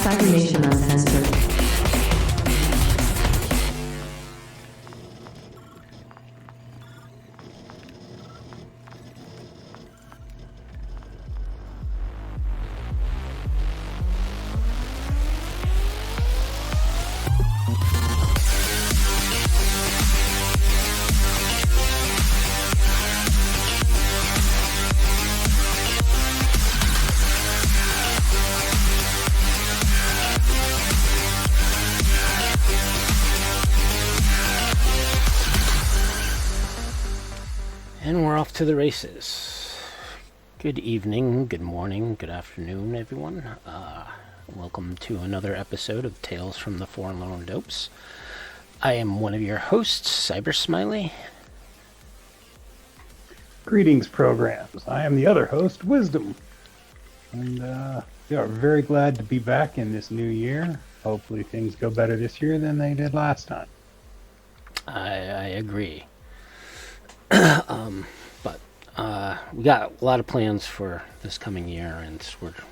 Cybernation Uncensored. And we're off to the races. Good evening, good morning, good afternoon, everyone. Welcome to another episode of Tales from the Forlorn Dopes. I am one of your hosts, Cybersmily. Greetings, programs. I am the other host, Wisdom. And we are very glad to be back in this new year. Hopefully things go better this year than they did last time. I agree. But we got a lot of plans for this coming year, and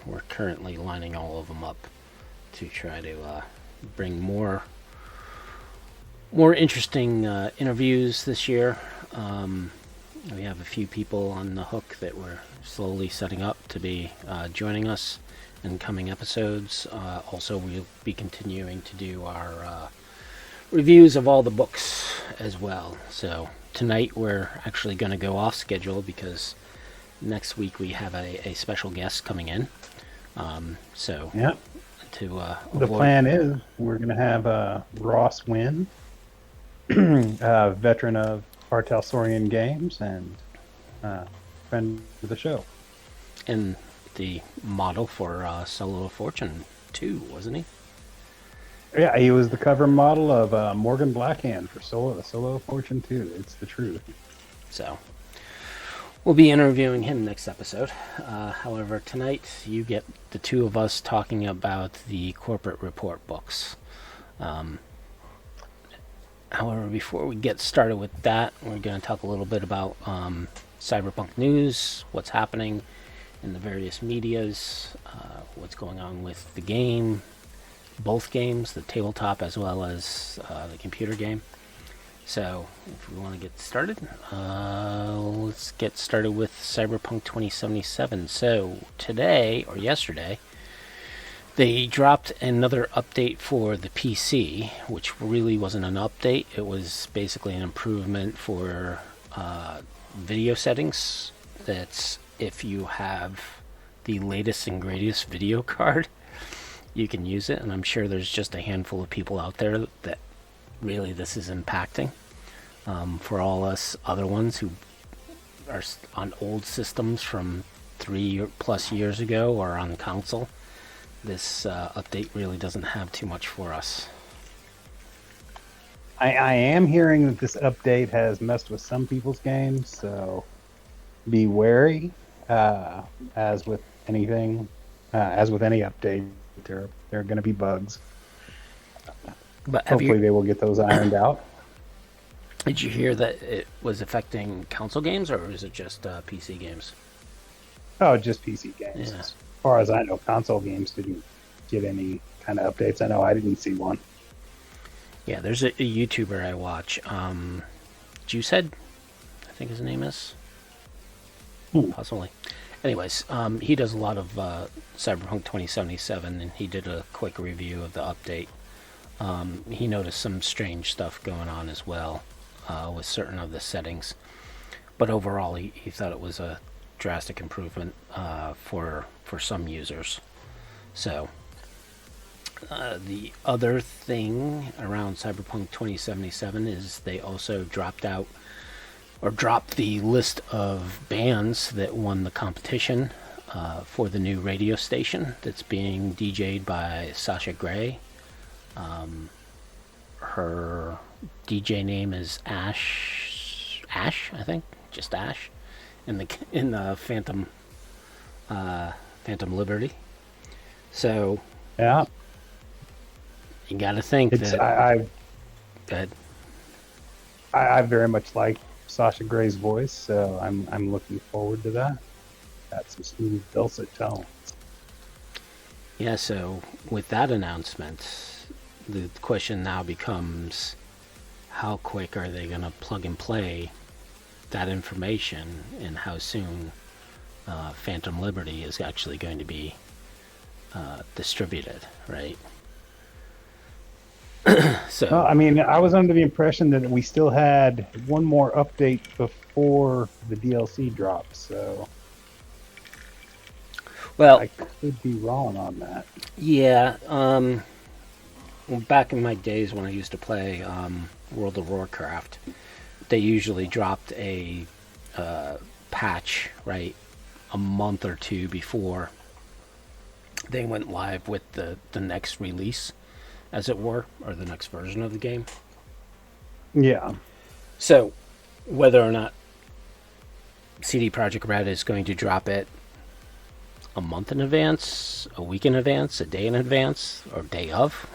we're currently lining all of them up to try to bring more interesting interviews this year. We have a few people on the hook that we're slowly setting up to be joining us in coming episodes. Also, we'll be continuing to do our reviews of all the books as well. So tonight we're actually going to go off schedule because next week we have a special guest coming in. Yeah. The plan is we're going to have Ross Wynn, a veteran of Artelsaurian Games and friend of the show. And the model for Solo of Fortune 2, wasn't he? Yeah, he was the cover model of Morgan Blackhand for Solo of Fortune 2. It's the truth. So we'll be interviewing him next episode. However, tonight you get the two of us talking about the corporate report books. However, before we get started with that, we're going to talk a little bit about Cyberpunk news, what's happening in the various medias, what's going on with the game, both games, the tabletop as well as the computer game. So, if we want to get started, let's get started with Cyberpunk 2077. So, today, or yesterday, they dropped another update for the PC, which really wasn't an update. It was basically an improvement for video settings. That's if you have the latest and greatest video card, you can use it. And I'm sure there's just a handful of people out there that really this is impacting. For all us other ones who are on old systems from 3+ years ago or on console, this update really doesn't have too much for us. I am hearing that this update has messed with some people's games, so be wary. As with anything, as with any update, there are going to be bugs. But hopefully they will get those ironed out. Did you hear that it was affecting console games, or is it just PC games? Oh, just PC games. Yeah. As far as I know, console games didn't get any kind of updates. I know I didn't see one. Yeah, there's a YouTuber I watch, Juicehead, I think his name is. Possibly. Anyways, he does a lot of Cyberpunk 2077, and he did a quick review of the update. He noticed some strange stuff going on as well with certain of the settings. But overall, he thought it was a drastic improvement for some users. So, the other thing around Cyberpunk 2077 is they also dropped the list of bands that won the competition for the new radio station that's being DJ'd by Sasha Grey. Her DJ name is Ash, I think, just Ash, in the Phantom Liberty. So yeah, you got to think that. Go ahead. I very much like Sasha Grey's voice, so I'm looking forward to that. Got some smooth dulcet tones. Yeah, so with that announcement, the question now becomes how quick are they going to plug and play that information, and how soon Phantom Liberty is actually going to be distributed, right? So, Well, I mean, I was under the impression that we still had one more update before the DLC drops, so well, I could be wrong on that. yeah. Well, back in my days when I used to play World of Warcraft, they usually dropped a patch, right, a month or two before they went live with the next release, as it were, or the next version of the game. Yeah. So, whether or not CD Projekt Red is going to drop it a month in advance, a week in advance, a day in advance, or day of,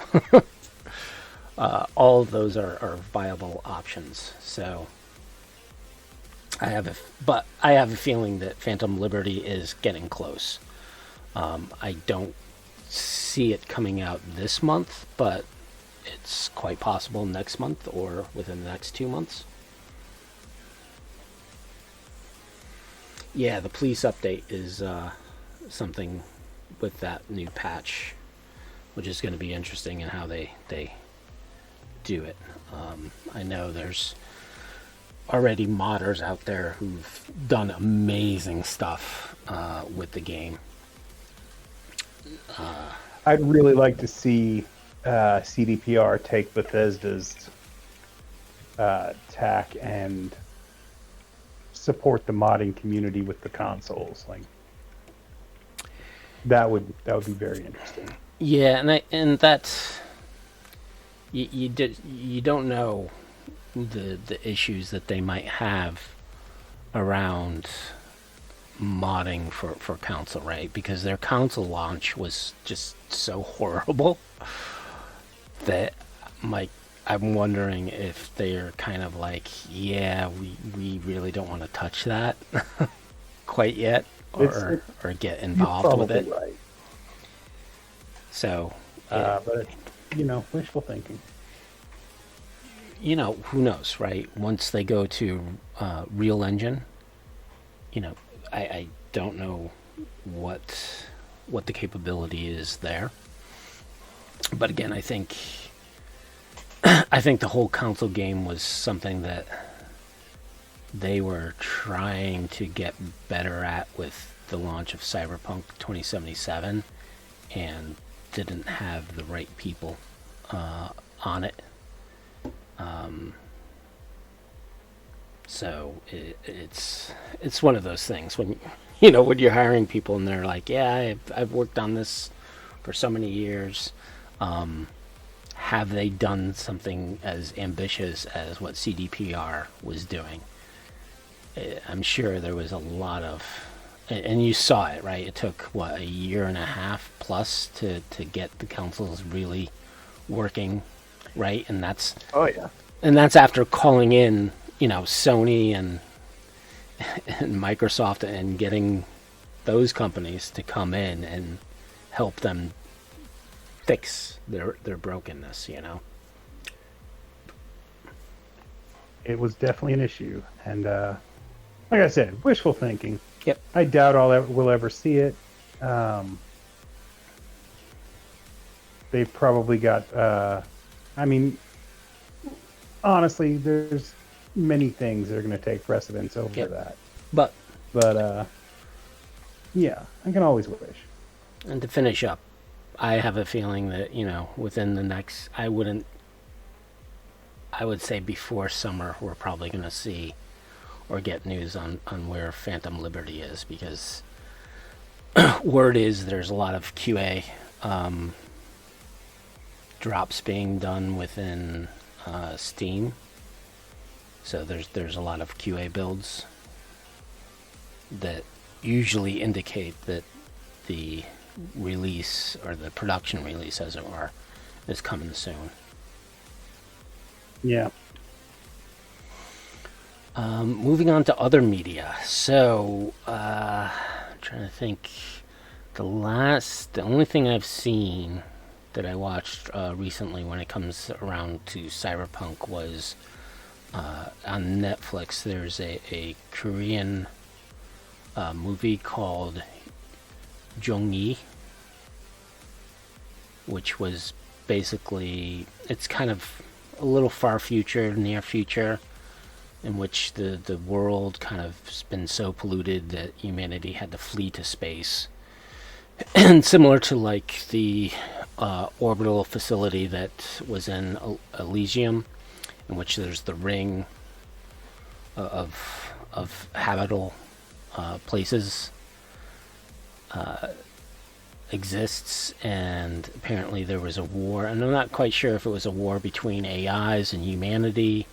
all of those are viable options. So, I have a feeling that Phantom Liberty is getting close. I don't see it coming out this month, but it's quite possible next month or within the next 2 months. Yeah, the police update is something with that new patch, which is going to be interesting in how they do it. I know there's already modders out there who've done amazing stuff with the game. I'd really like to see CDPR take Bethesda's tack and support the modding community with the consoles. Like that would be very interesting. Yeah, and that's you don't know the issues that they might have around modding for console, right? Because their console launch was just so horrible that I'm wondering if they're kind of like, yeah, we really don't want to touch that quite yet, or get involved with it. Right. So, but wishful thinking. Who knows, right? Once they go to Real Engine, I don't know what the capability is there. But again, I think the whole console game was something that they were trying to get better at with the launch of Cyberpunk 2077, and didn't have the right people on it. So it's one of those things when when you're hiring people and they're like, yeah, I've worked on this for so many years. Have they done something as ambitious as what CDPR was doing? I'm sure there was a lot of, and you saw it, right? It took a year and a half plus to get the consoles really working, right? And that's after calling in Sony and Microsoft and getting those companies to come in and help them fix their brokenness. It was definitely an issue, and like I said, wishful thinking. Yep. I doubt we'll ever see it. They've probably got. Honestly, there's many things that are going to take precedence over that. But yeah, I can always wish. And to finish up, I have a feeling that within the next, I would say before summer, we're probably going to see or get news on where Phantom Liberty is, because word is there's a lot of QA drops being done within Steam. So there's a lot of QA builds that usually indicate that the release, or the production release as it were, is coming soon. Yeah. Moving on to other media. So, trying to think. The only thing I've seen that I watched recently when it comes around to Cyberpunk was on Netflix. There's a Korean movie called Jong-yi, which was basically, it's kind of a little far future, near future, in which the world kind of been so polluted that humanity had to flee to space. And similar to like the orbital facility that was in Elysium, in which there's the ring of habitable places exists, and apparently there was a war, and I'm not quite sure if it was a war between AIs and humanity,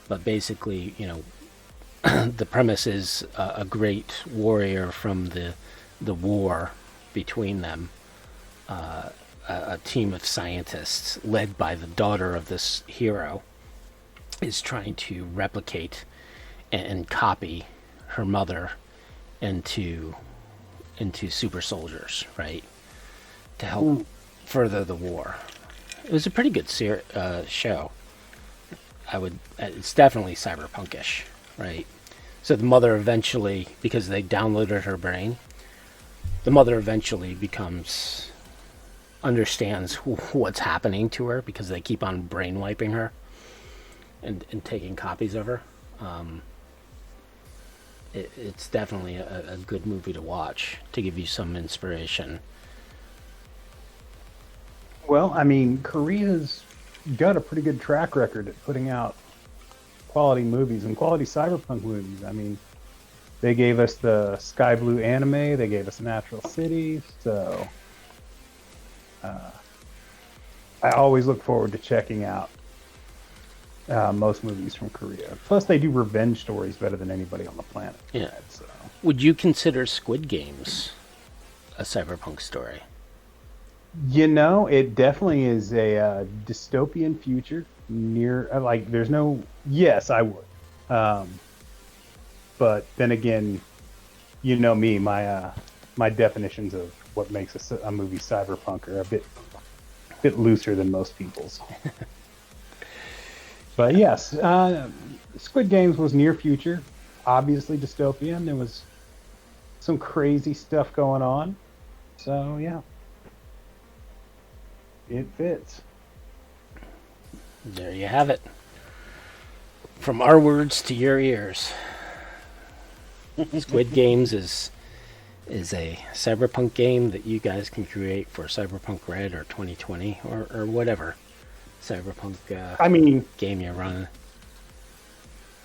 but basically, the premise is a great warrior from the war between them, a team of scientists led by the daughter of this hero is trying to replicate and copy her mother into super soldiers, right? To help further the war. It was a pretty good show. It's definitely cyberpunkish, right? So the mother eventually, because they downloaded her brain, the mother eventually understands what's happening to her because they keep on brain wiping her and taking copies of her. It's definitely a good movie to watch to give you some inspiration. Well, I mean, Korea's got a pretty good track record at putting out quality movies and quality cyberpunk movies. I mean, they gave us the Sky Blue anime, they gave us Natural Cities, so I always look forward to checking out most movies from Korea. Plus, they do revenge stories better than anybody on the planet. Yeah. So. Would you consider Squid Games a cyberpunk story? It definitely is a dystopian future. There's no. Yes, I would. But then again, me, my definitions of what makes a movie cyberpunk are a bit looser than most people's. But yes, Squid Games was near future, obviously dystopian. There was some crazy stuff going on. So yeah, it fits. There you have it. From our words to your ears. Squid Games is a cyberpunk game that you guys can create for Cyberpunk Red or 2020 or whatever cyberpunk game you're running.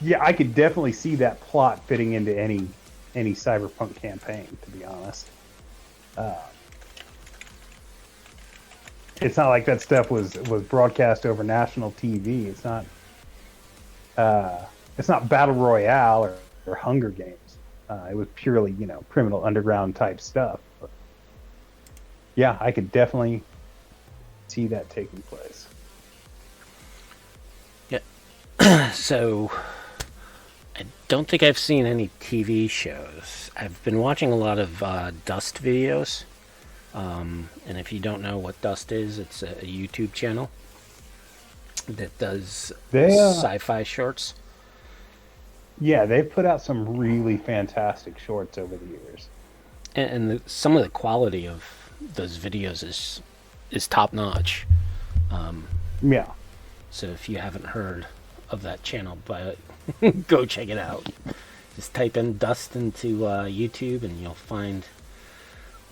Yeah, I could definitely see that plot fitting into any cyberpunk campaign, to be honest. It's not like that stuff was broadcast over national TV. It's not Battle Royale or Hunger Games. It was purely, criminal underground type stuff. But yeah, I could definitely see that taking place. Yeah. So I don't think I've seen any TV shows. I've been watching a lot of Dust videos. And if you don't know what Dust is, it's a YouTube channel that does sci-fi shorts. Yeah, they've put out some really fantastic shorts over the years. And some of the quality of those videos is top notch. Yeah. So if you haven't heard of that channel, but go check it out. Just type in Dust into YouTube and you'll find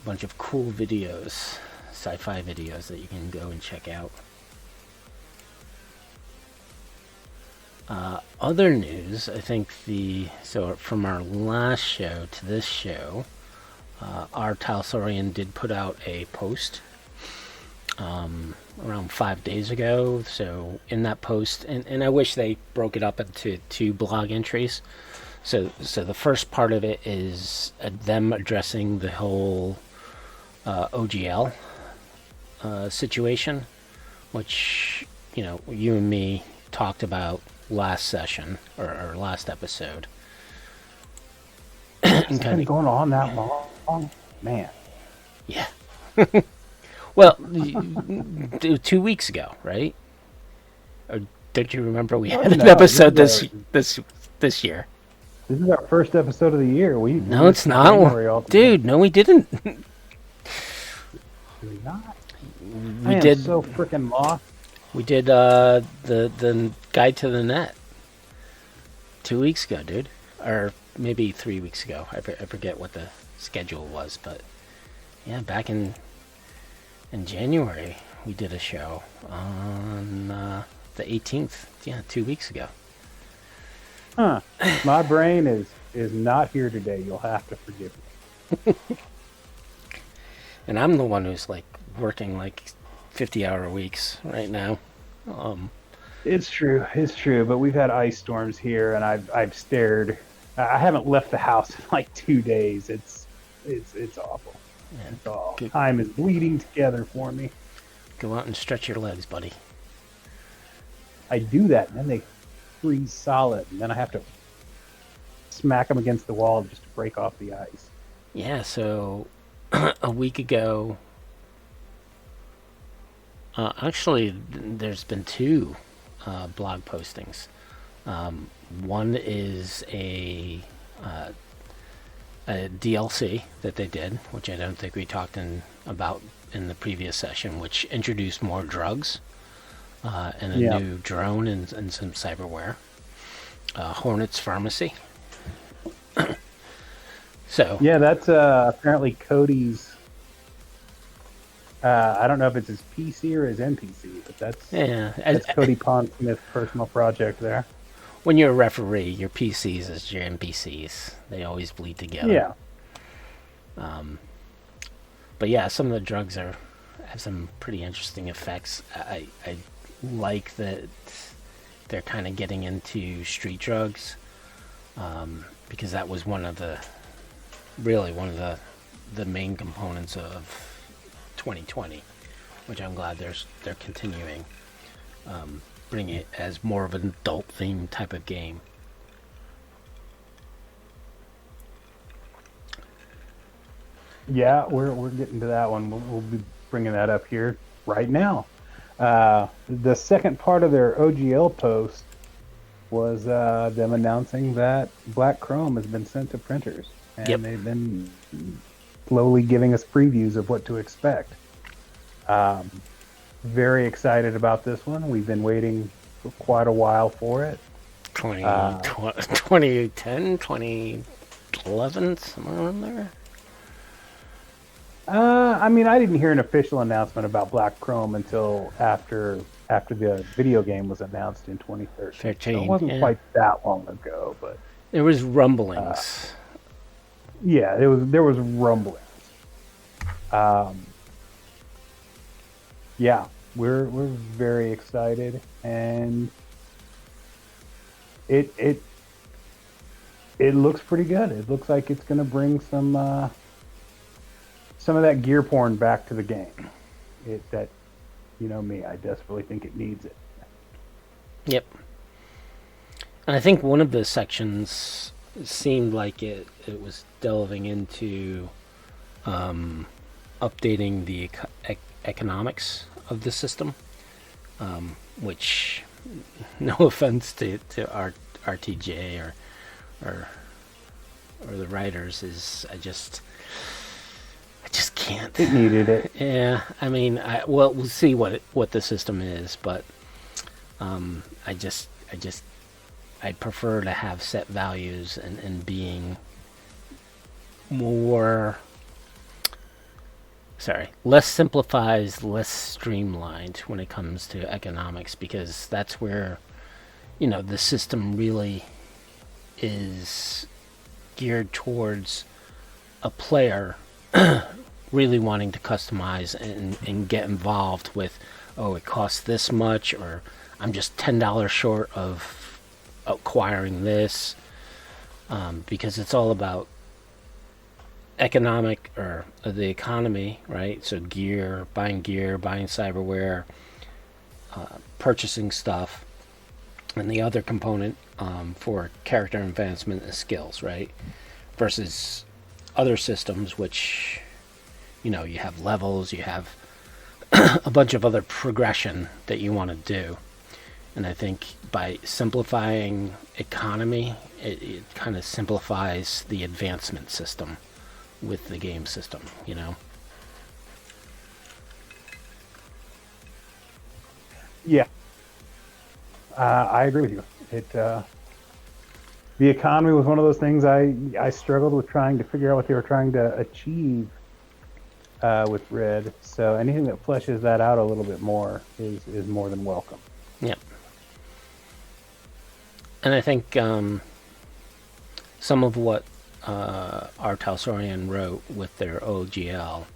a bunch of cool videos, sci-fi videos that you can go and check out. Other news, I think so from our last show to this show, our Talsorian did put out a post around 5 days ago. So in that post, and I wish they broke it up into 2 blog entries. So the first part of it is them addressing the whole OGL situation, which you and me talked about last session or last episode. It's been going on that long, man. Yeah. Well, 2 weeks ago, right? Or don't you remember we had an episode this year? This is our first episode of the year. No, it's not, dude. No, we didn't. Did we not? We did. So freaking lost. We did the Guide to the Net 2 weeks ago, dude, or maybe 3 weeks ago. I forget what the schedule was, but yeah, back in January we did a show on the 18th. Yeah, 2 weeks ago. Huh. My brain is not here today. You'll have to forgive me. And I'm the one who's like working like 50-hour weeks right now. It's true, but we've had ice storms here, and I've stared. I haven't left the house in like 2 days. It's awful. Yeah, it's all time is bleeding together for me. Go out and stretch your legs, buddy. I do that, and then they freeze solid, and then I have to smack them against the wall just to break off the ice. Yeah, so a week ago, actually, there's been two blog postings. One is a DLC that they did, which I don't think we talked about in the previous session, which introduced more drugs and a new drone and some cyberware. Hornet's Pharmacy. So yeah, that's apparently Cody's. I don't know if it's his PC or his NPC, but that's Cody Pondsmith's personal project there. When you're a referee, your PCs is your NPCs. They always bleed together. Yeah. But yeah, some of the drugs have some pretty interesting effects. I like that they're kind of getting into street drugs, because that was one of the main components of 2020, which I'm glad they're continuing, bring it as more of an adult themed type of game. Yeah, we're getting to that one. We'll be bringing that up here right now. The second part of their OGL post was them announcing that Black Chrome has been sent to printers, and they've been slowly giving us previews of what to expect. Very excited about this one. We've been waiting for quite a while for it. 2010, 2011, somewhere around there. I mean, I didn't hear an official announcement about Black Chrome until after the video game was announced in 2013. So it wasn't quite that long ago, but there was rumblings. There was rumblings. We're very excited, and it looks pretty good. It looks like it's going to bring some of that gear porn back to the game. Me, I desperately think it needs it. Yep. And I think one of the sections seemed like it was delving into updating the economics of the system, which, no offense to our RTJ or the writers, is I just can't. It needed it. Yeah, I mean, we'll see what the system is, but I'd prefer to have set values and being less simplified, less streamlined when it comes to economics, because that's where, the system really is geared towards a player really wanting to customize and get involved with, it costs this much, or I'm just $10 short of acquiring this, because it's all about economic, or the economy, right? So buying cyberware, purchasing stuff, and the other component for character advancement is skills, right? versus other systems, which, you know, you have levels, you have a bunch of other progression that you want to do. And I think by simplifying economy, it kind of simplifies the advancement system with the game system, you know? Yeah. I agree with you. The economy was one of those things I struggled with trying to figure out what they were trying to achieve with Red. So anything that fleshes that out a little bit more is more than welcome. Yep. And I think some of what R. Talsorian wrote with their OGL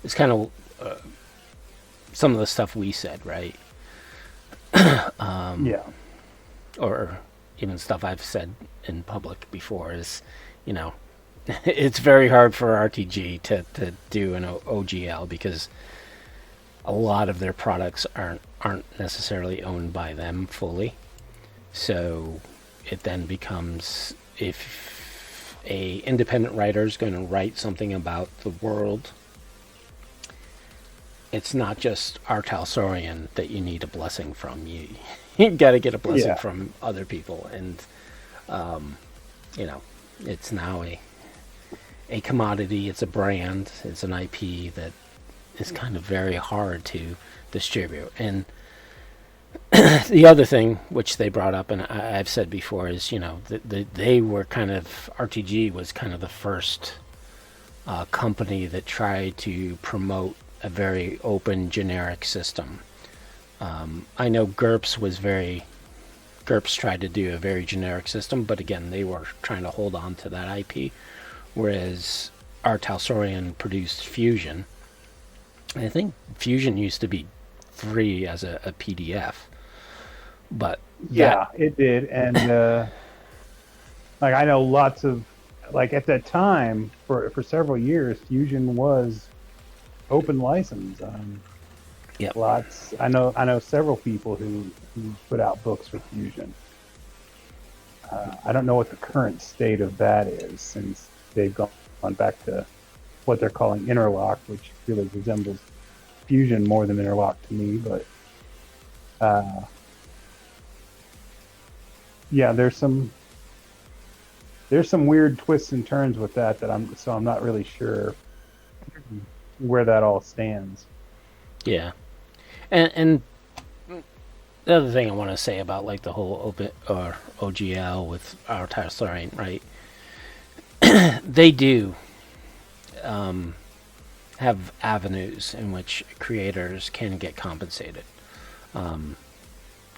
is kind of some of the stuff we said, right? Yeah. Or even stuff I've said in public before is, you know, it's very hard for RTG to do an OGL because a lot of their products aren't necessarily owned by them fully. So it then becomes, if a independent writer is going to write something about the world, it's not just R. Talsorian that you need a blessing from. You got to get a blessing from other people, and you know, it's now a commodity. It's a brand. It's an IP that is kind of very hard to distribute. And the other thing which they brought up, and I've said before, is, you know, they were kind of, RTG was kind of the first company that tried to promote a very open generic system. I know GURPS tried to do a very generic system, but again, they were trying to hold on to that IP, whereas R. Talsorian produced Fusion. And I think Fusion used to be free as a PDF, but yeah, it did. And like, I know lots of, like, at that time for several years, Fusion was open license. Yep. Lots. I know several people who put out books for Fusion. I don't know what the current state of that is, since they've gone back to what they're calling Interlock, which really resembles Fusion more than Interlock to me. But yeah, there's some weird twists and turns with that I'm not really sure where that all stands. Yeah. And the other thing I want to say about, like, the whole open or OGL with our Talsorian, right? They do have avenues in which creators can get compensated.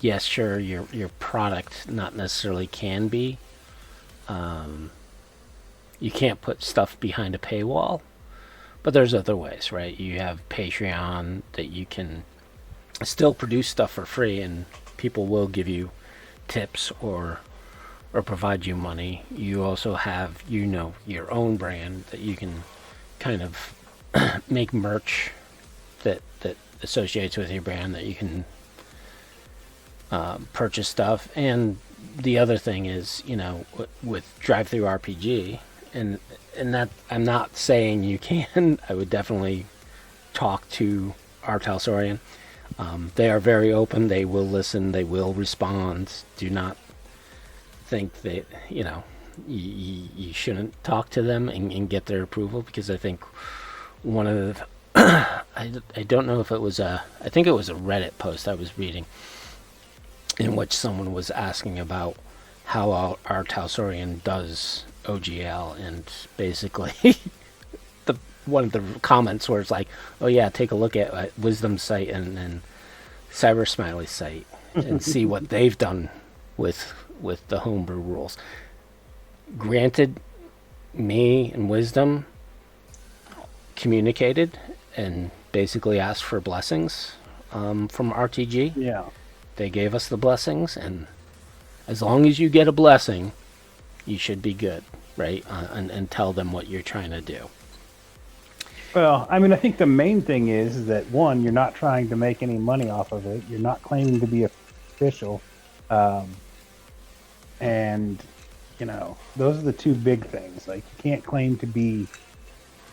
Yes, sure, your product not necessarily can be. You can't put stuff behind a paywall, but there's other ways, right? You have Patreon that you can still produce stuff for free, and people will give you tips or provide you money. You also have, you know, your own brand that you can kind of make merch that associates with your brand, that you can purchase stuff. And the other thing is, you know, with Drive-Thru RPG, and that, I'm not saying you can. I would definitely talk to R. Talsorian. They are very open. They will listen. They will respond. Do not think that, you know, you shouldn't talk to them and get their approval, because I think one of the I don't know if it was I think it was a Reddit post I was reading in which someone was asking about how our Talsorian does OGL, and basically one of the comments where it's like, oh yeah, take a look at Wisdom's site and Cybersmily's site and see what they've done with the homebrew rules. Granted, me and Wisdom communicated and basically asked for blessings from RTG. Yeah. They gave us the blessings, and as long as you get a blessing, you should be good, right? And tell them what you're trying to do. Well, I mean, I think the main thing is that, one, you're not trying to make any money off of it. You're not claiming to be official. And those are the two big things. Like, you can't claim to be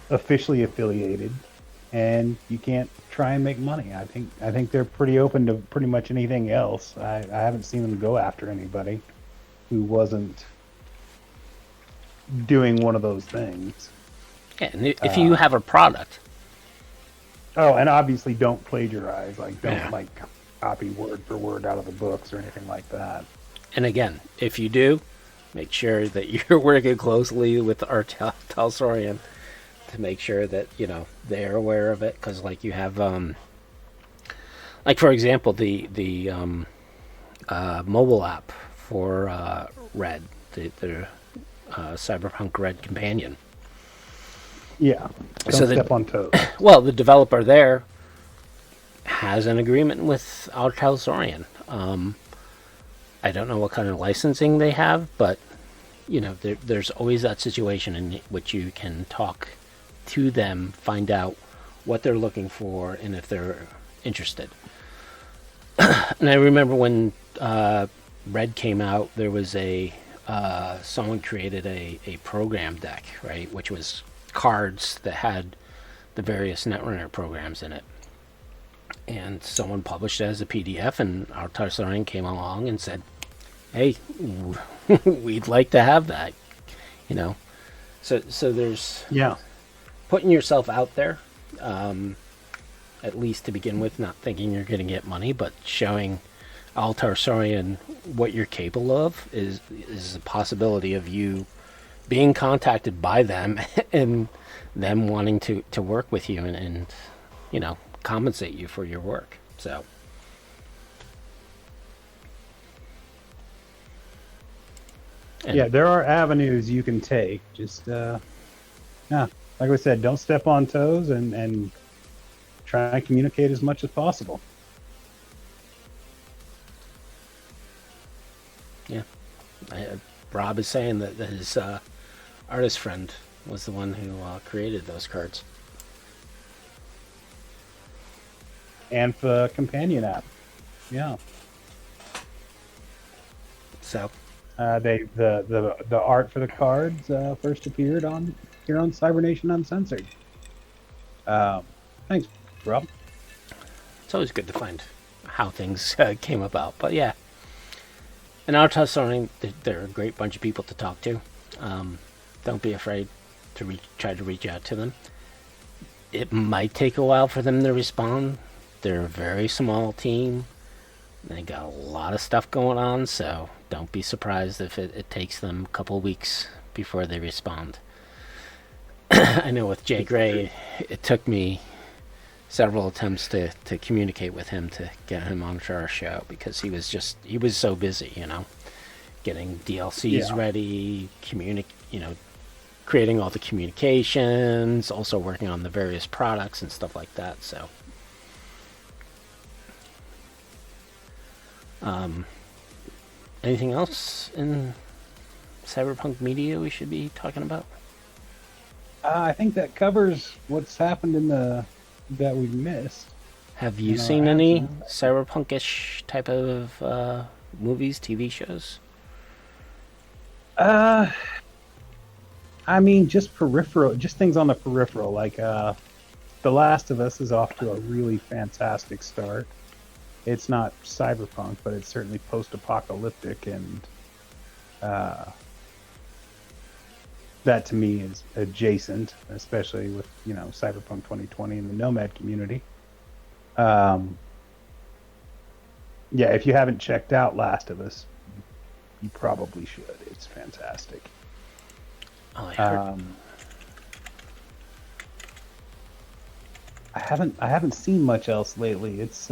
officially affiliated, and you can't try and make money. I think they're pretty open to pretty much anything else. I haven't seen them go after anybody who wasn't doing one of those things. Yeah, and if you have a product. Oh, and obviously don't plagiarize. Like, don't like copy word for word out of the books or anything like that. And again, if you do, make sure that you're working closely with Talsorian to make sure that, they're aware of it. Because, like, you have, like, for example, the mobile app for Red, the Cyberpunk Red companion. Yeah, don't step on toes. Well, the developer there has an agreement with Talsorian. I don't know what kind of licensing they have, but there's always that situation in which you can talk to them, find out what they're looking for, and if they're interested. And I remember when Red came out, there was someone created a program deck, right, which was cards that had the various Netrunner programs in it. And someone published it as a PDF, and our Tarsarian came along and said, hey, we'd like to have that, So there's putting yourself out there, at least to begin with, not thinking you're going to get money, but showing Al Tarsarian what you're capable of is a possibility of you being contacted by them and them wanting to work with you and compensate you for your work. So yeah, there are avenues you can take. Just like I said, don't step on toes and try and communicate as much as possible. Yeah, Rob is saying that his artist friend was the one who created those cards. And the companion app. Yeah. So the art for the cards first appeared here on Cybernation Uncensored. Thanks, Rob. It's always good to find how things came about, but yeah. And our Tarsarian, they're a great bunch of people to talk to. Don't be afraid to try to reach out to them. It might take a while for them to respond. They're a very small team. They got a lot of stuff going on, so don't be surprised if it takes them a couple weeks before they respond. I know with Jay Gray, it took me several attempts to communicate with him to get him onto our show because he was so busy, getting DLCs ready, creating all the communications, also working on the various products and stuff like that. So, anything else in Cyberpunk media we should be talking about? I think that covers what's happened that we missed. Have you seen any cyberpunk-ish type of movies, TV shows? I mean, just peripheral, just things on the peripheral. Like The Last of Us is off to a really fantastic start. It's not cyberpunk, but it's certainly post-apocalyptic, and that to me is adjacent, especially with Cyberpunk 2020 and the Nomad community. Yeah, if you haven't checked out Last of Us, you probably should. It's fantastic. Oh, I heard. I haven't seen much else lately. It's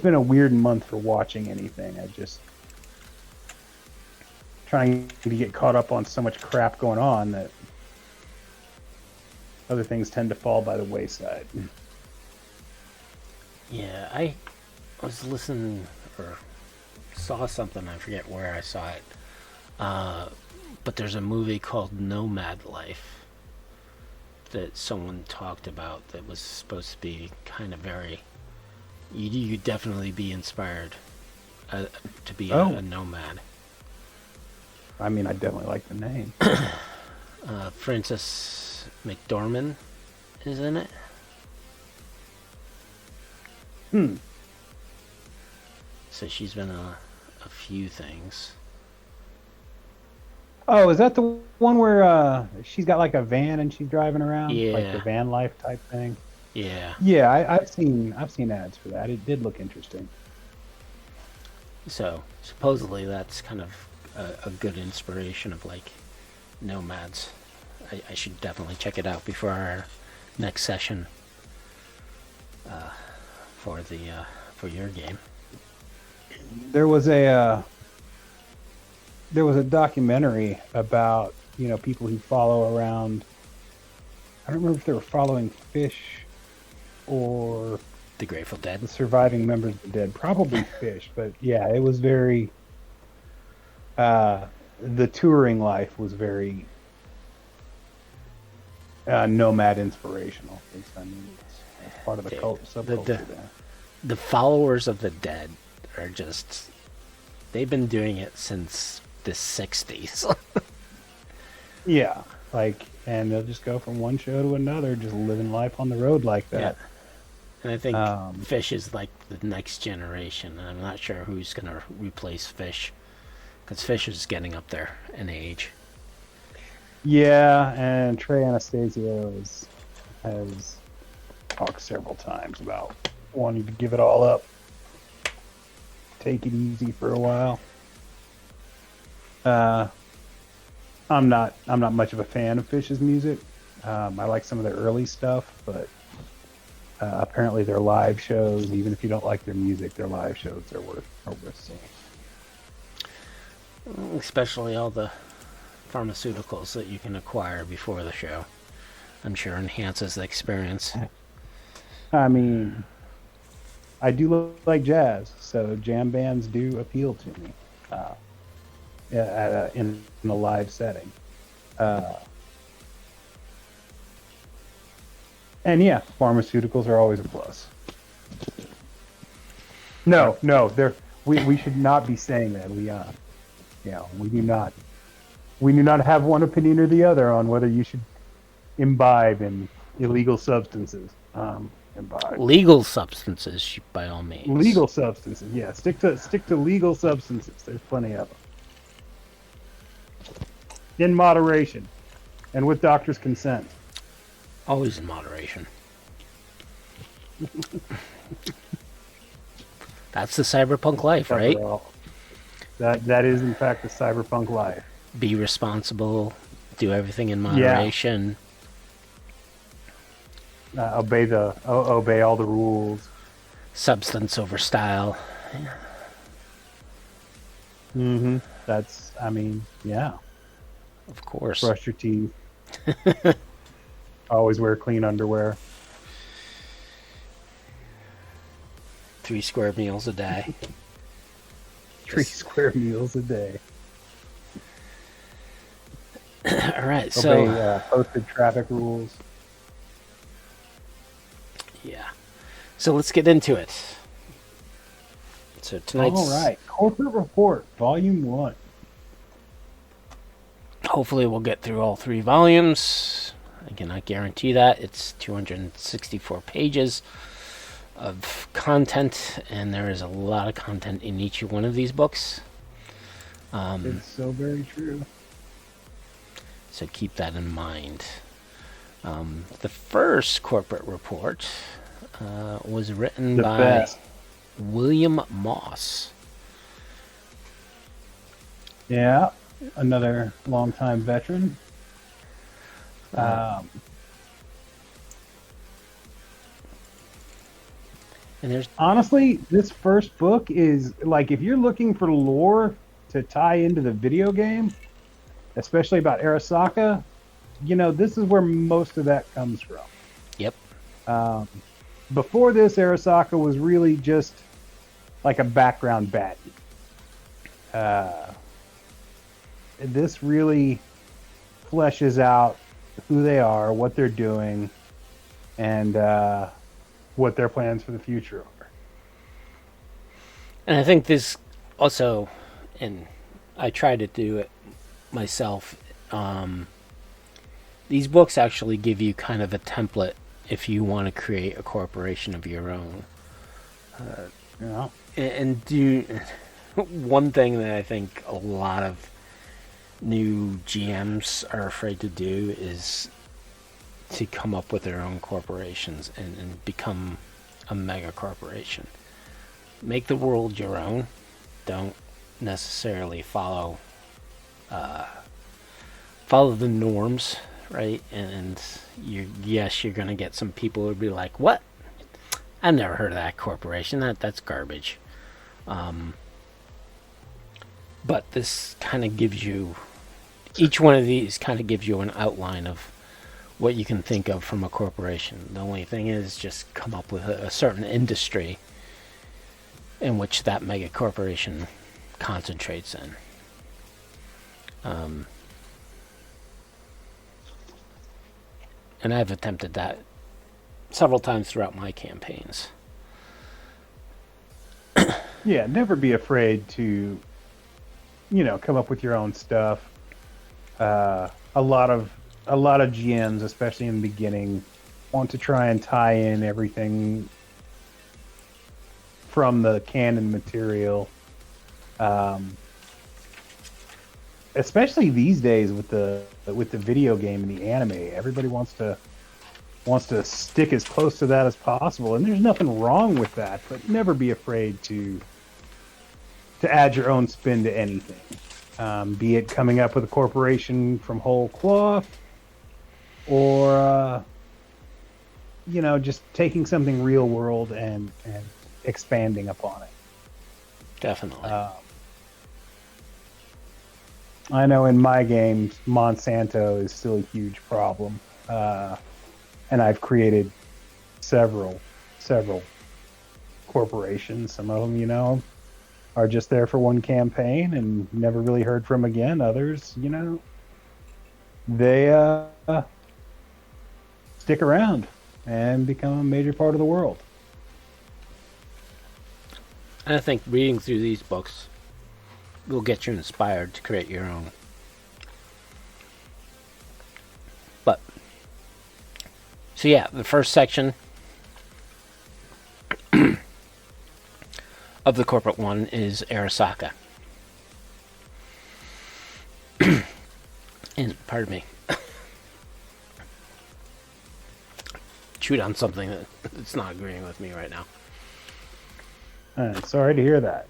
been a weird month for watching anything. I just trying to get caught up on so much crap going on that other things tend to fall by the wayside. Yeah, I was listening or saw something, I forget where I saw it, but there's a movie called Nomad Life that someone talked about that was supposed to be kind of very, you'd definitely be inspired to be Oh. a nomad. I mean, I definitely like the name. Frances McDormand is in it. So she's been a few things. Oh, is that the one where she's got like a van and she's driving around, like the Yeah. van life type thing? Yeah. Yeah, I've seen ads for that. It did look interesting. So supposedly that's kind of a good inspiration of like nomads. I should definitely check it out before our next session for your game. There was a documentary about people who follow around. I don't remember if they were following fish or The Grateful Dead. the surviving members of the dead. Probably fish, but yeah, it was very. The touring life was very nomad inspirational. I mean, it's part of the subculture there. The followers of the dead are just. They've been doing it since the 60s. Yeah, and they'll just go from one show to another, just living life on the road like that. Yeah. And I think Fish is like the next generation. And I'm not sure who's going to replace Fish. Because Fish is getting up there in age. Yeah, and Trey Anastasio has talked several times about wanting to give it all up. Take it easy for a while. I'm not much of a fan of Fish's music. I like some of their early stuff, but apparently their live shows, even if you don't like their music, their live shows are worth seeing. Especially all the pharmaceuticals that you can acquire before the show. I'm sure enhances the experience. I mean, I do like jazz, so jam bands do appeal to me in a live setting. And yeah, pharmaceuticals are always a plus. No, we should not be saying that. We do not have one opinion or the other on whether you should imbibe in illegal substances. Imbibe. Legal substances, by all means. Legal substances, yeah. Stick to legal substances. There's plenty of them. In moderation, and with doctor's consent. Always in moderation. That's the cyberpunk life, right? That is, in fact, the cyberpunk life. Be responsible. Do everything in moderation. Yeah. Obey all the rules. Substance over style. Mm-hmm. Yeah. Of course. Brush your teeth. Always wear clean underwear. 3 square meals a day. 3 square meals a day. All right, Obey posted traffic rules. Yeah. So let's get into it. So tonight's... All right. Corporate Report, Volume 1. Hopefully we'll get through all 3 volumes. I cannot guarantee that. It's 264 pages of content, and there is a lot of content in each one of these books. It's so very true. So keep that in mind. The first corporate report was written by William Moss. Yeah, another longtime veteran. And there's honestly, this first book is like, if you're looking for lore to tie into the video game, especially about Arasaka, this is where most of that comes from. Yep. Before this, Arasaka was really just like a background baddie. This really fleshes out who they are, what they're doing, and what their plans for the future are. And I think this Also, and I try to do it myself. These books actually give you kind of a template if you want to create a corporation of your own. Yeah. And do one thing that I think a lot of new GMs are afraid to do is to come up with their own corporations and become a mega corporation. Make the world your own. Don't necessarily follow the norms, right? And you're going to get some people who'll be like, "What? I've never heard of that corporation. That's garbage." But this kind of gives you, each one of these kind of gives you an outline of what you can think of from a corporation. The only thing is just come up with a certain industry in which that mega corporation concentrates in. And I've attempted that several times throughout my campaigns. Yeah, never be afraid to, come up with your own stuff. A lot of GMs, especially in the beginning, want to try and tie in everything from the canon material. Especially these days with the video game and the anime, everybody wants to stick as close to that as possible, and there's nothing wrong with that. But never be afraid to add your own spin to anything, be it coming up with a corporation from whole cloth, or just taking something real world and expanding upon it. Definitely. I know in my games, Monsanto is still a huge problem, and I've created several corporations. Some of them, are just there for one campaign and never really heard from again. Others, they stick around and become a major part of the world. I think reading through these books will get you inspired to create your own. But, so yeah, the first section of the corporate one is Arasaka. And, pardon me, chewed on something that's not agreeing with me right now. Sorry to hear that.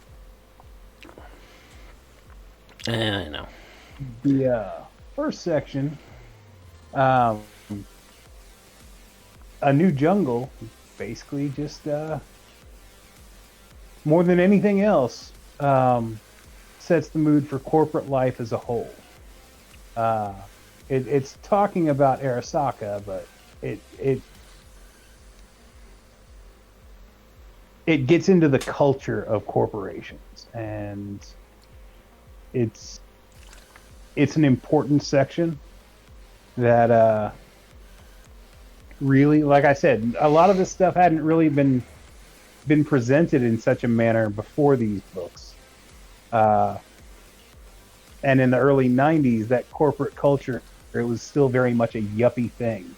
I know. The first section, a new jungle, basically just more than anything else, sets the mood for corporate life as a whole. It's talking about Arasaka, but it gets into the culture of corporations, and it's an important section that really, like I said, a lot of this stuff hadn't really been presented in such a manner before these books. And in the early 90s, that corporate culture, it was still very much a yuppie thing.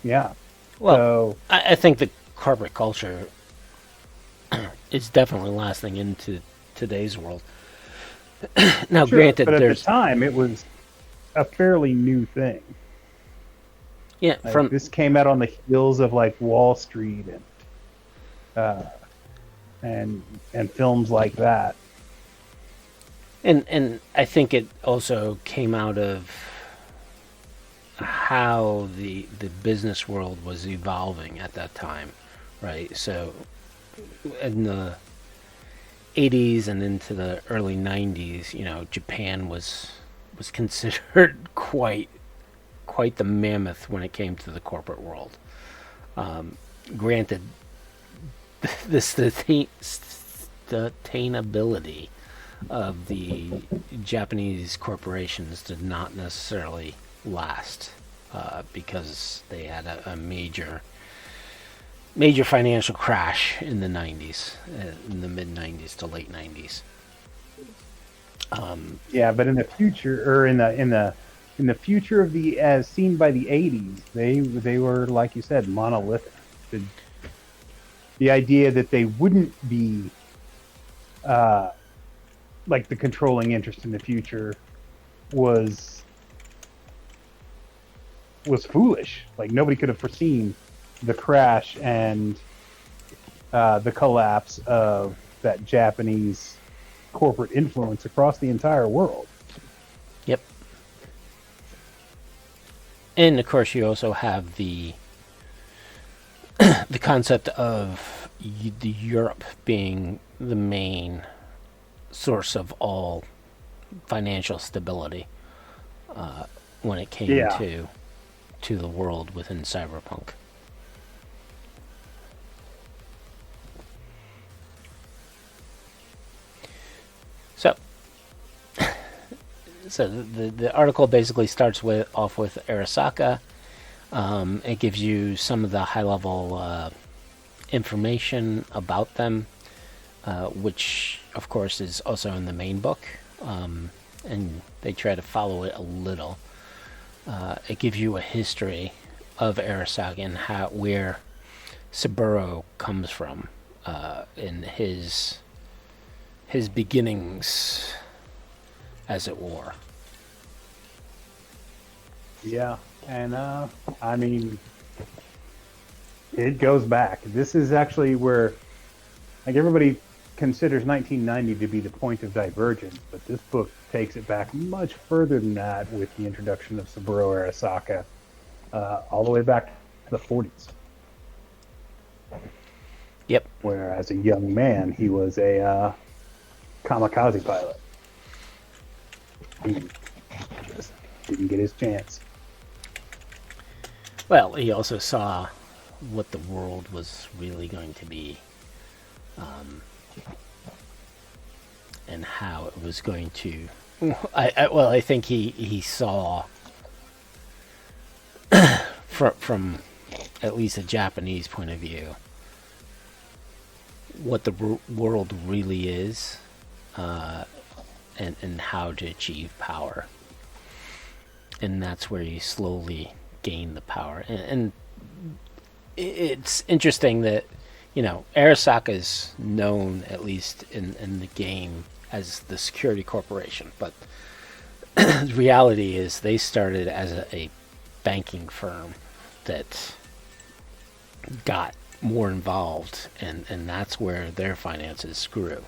Yeah. Well, so, I think the corporate culture is definitely lasting into today's world. Now, sure, granted, but at the time, it was a fairly new thing. Yeah, this came out on the heels of like Wall Street and films like that. And I think it also came out of how the business world was evolving at that time, right? So in the 80s and into the early 90s, Japan was considered quite the mammoth when it came to the corporate world. Granted, the sustainability of the Japanese corporations did not necessarily last, because they had a major major financial crash in the 90s, in the mid 90s to late 90s. Yeah, but in the future, or in the future of the as seen by the 80s, they were, like you said, monolithic. The idea that they wouldn't be like the controlling interest in the future was foolish. Like, nobody could have foreseen the crash and the collapse of that Japanese corporate influence across the entire world. Yep. And of course, you also have the concept of the Europe being the main source of all financial stability when it came to the world within Cyberpunk. So the article basically starts off with Arasaka. It gives you some of the high level information about them, which of course is also in the main book, and they try to follow it a little. It gives you a history of Arasaka and where Saburo comes from in his beginnings, as it were. Yeah, and I mean, it goes back. This is actually where, like, everybody considers 1990 to be the point of divergence, but this book takes it back much further than that with the introduction of Saburo Arasaka, all the way back to the 40s. Yep. Where, as a young man, he was a kamikaze pilot. He just didn't get his chance. Well, he also saw what the world was really going to be, and how it was going to. I think he saw from at least a Japanese point of view what the world really is, and how to achieve power. And that's where you slowly gain the power. And it's interesting that, Arasaka is known, at least in the game, as the security corporation. But the reality is they started as a banking firm that got more involved, and that's where their finances grew.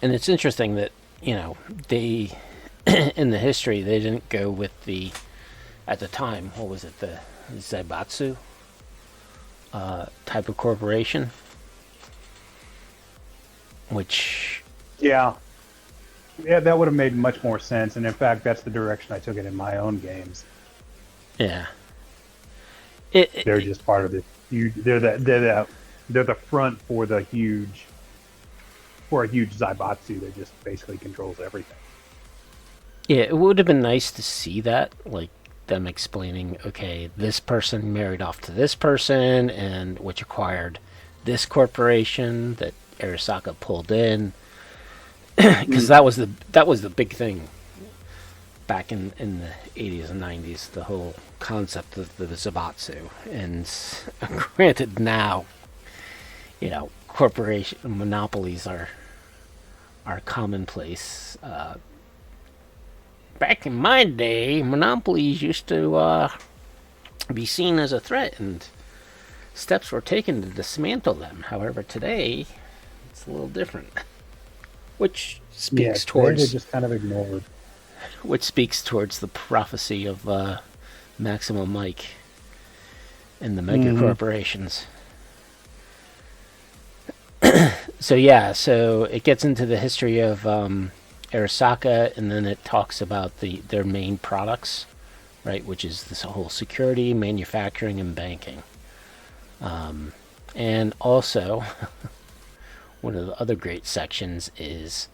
And it's interesting that, they, in the history, they didn't go with at the time, what was it, the Zaibatsu type of corporation? Which... Yeah, that would have made much more sense, and in fact, that's the direction I took it in my own games. Yeah. They're just part of this huge... They're the front for a huge Zaibatsu that just basically controls everything. Yeah, it would have been nice to see that, like them explaining, okay, this person married off to this person, and which acquired this corporation that Arasaka pulled in, because that was the big thing back in the 80s and 90s, the whole concept of the Zaibatsu. And granted, now, corporation monopolies are commonplace. Back in my day, monopolies used to be seen as a threat, and steps were taken to dismantle them. However, today it's a little different, which speaks towards... they're just kind of ignored. Which speaks towards the prophecy of Maximum Mike and the mega corporations. So it gets into the history of Arasaka, and then it talks about their main products, right, which is this whole security, manufacturing, and banking. And also, one of the other great sections is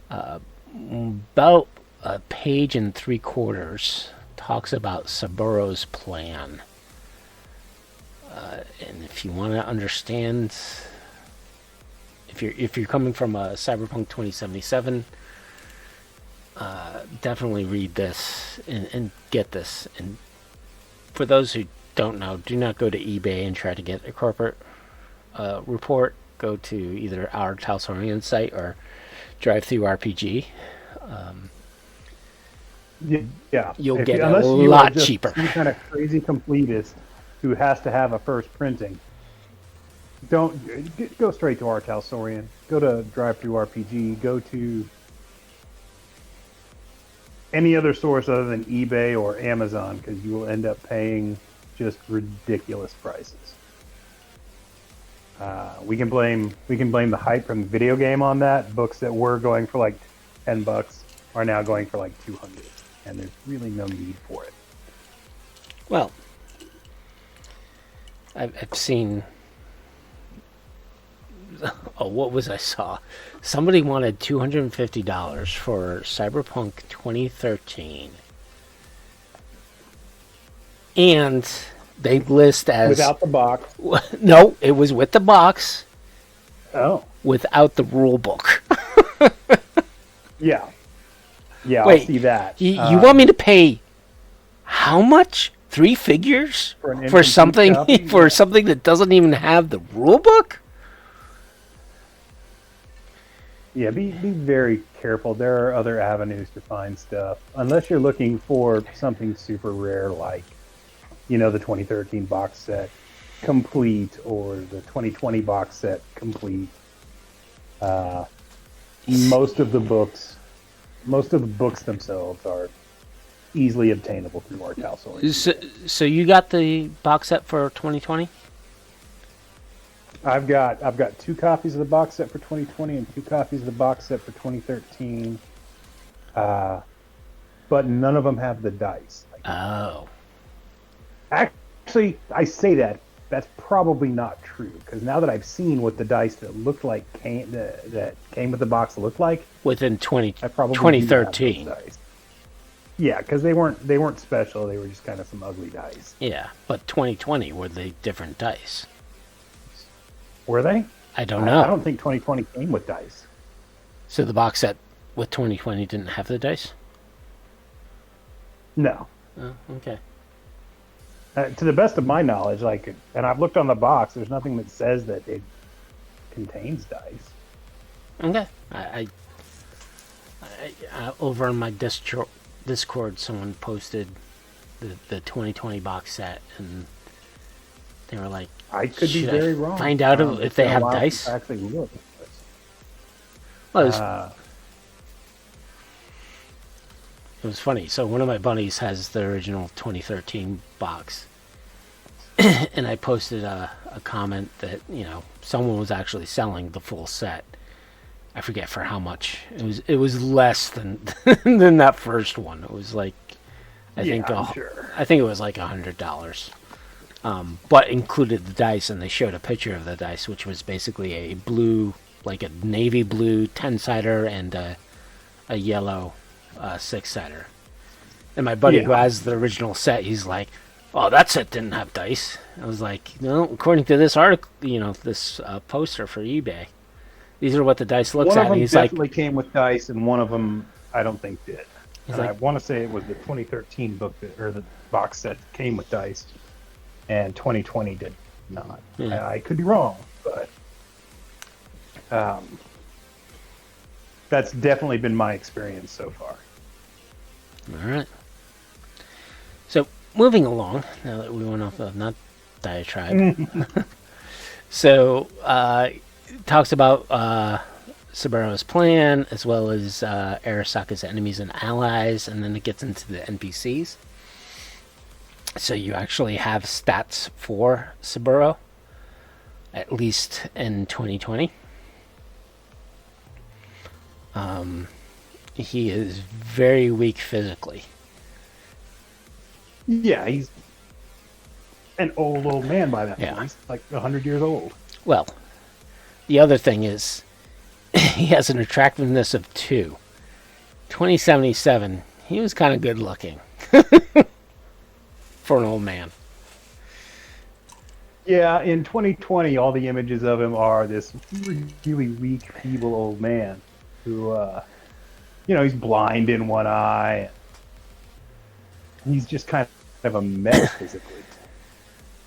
about a page and 3/4 talks about Saburo's plan. And if you want to understand, if you're coming from a Cyberpunk 2077, definitely read this and get this. And for those who don't know, do not go to eBay and try to get a corporate report. Go to either our Talsorian site or ttrpg. Yeah, You'll get a lot cheaper. Some kind of crazy completist who has to have a first printing. Don't go straight to our Talsorian. Go to DriveThruRPG. Go to any other source other than eBay or Amazon, because you will end up paying just ridiculous prices. We can blame the hype from the video game on that. Books that were going for like $10 are now going for like 200, and there's really no need for it. Well, I've seen. Oh, what was I saw? Somebody wanted $250 for Cyberpunk 2013, and they list as without the box. No, it was with the box. Oh, without the rule book. Yeah. Wait, I'll see that. You want me to pay how much? 3 figures for something copy? for something that doesn't even have the rule book? Yeah, be very careful. There are other avenues to find stuff. Unless you're looking for something super rare like, the 2013 box set complete or the 2020 box set complete. Most of the books themselves are easily obtainable through our Talsorian. So you got the box set for 2020? I've got 2 copies of the box set for 2020 and 2 copies of the box set for 2013. But none of them have the dice. Oh. Actually, I say that's probably not true, because now that I've seen what the dice that looked like that came with the box looked like within 2013. 2013. Yeah, because they weren't special. They were just kind of some ugly dice. Yeah, but 2020 were they different dice? Were they? I don't know. I don't think 2020 came with dice. So the box set with 2020 didn't have the dice? No. Oh, okay. To the best of my knowledge, and I've looked on the box, there's nothing that says that it contains dice. Okay. I over on my Discord, someone posted the 2020 box set, and they were like, I could be very wrong. Find out if they have dice? Actually, look. Well, it was funny. So one of my buddies has the original 2013 box, and I posted a comment that someone was actually selling the full set. I forget for how much. It was less than than that first one. It was like I think it was like $100. But included the dice, and they showed a picture of the dice, which was basically a blue, like a navy blue 10-sider and a yellow 6-sider. And my buddy who has the original set, he's like, "Oh, that set didn't have dice." I was like, "No, according to this article, this poster for eBay, these are what the dice looks at." One of them he's definitely like, came with dice, and one of them I don't think did. Like, I want to say it was the 2013 book or the box set that came with dice, and 2020 did not. Yeah. I could be wrong, but that's definitely been my experience so far. All right. So moving along, now that we went off of not diatribe. So it talks about Saburo's plan, as well as Arasaka's enemies and allies, and then it gets into the NPCs. So you actually have stats for Saburo, at least in 2020. He is very weak physically. Yeah, he's an old man by that point. Yeah. He's like 100 years old. Well, the other thing is, he has an attractiveness of 2. 2077, he was kind of good looking for an old man. Yeah, in 2020, all the images of him are this really weak, feeble old man who, he's blind in one eye. He's just kind of a mess physically.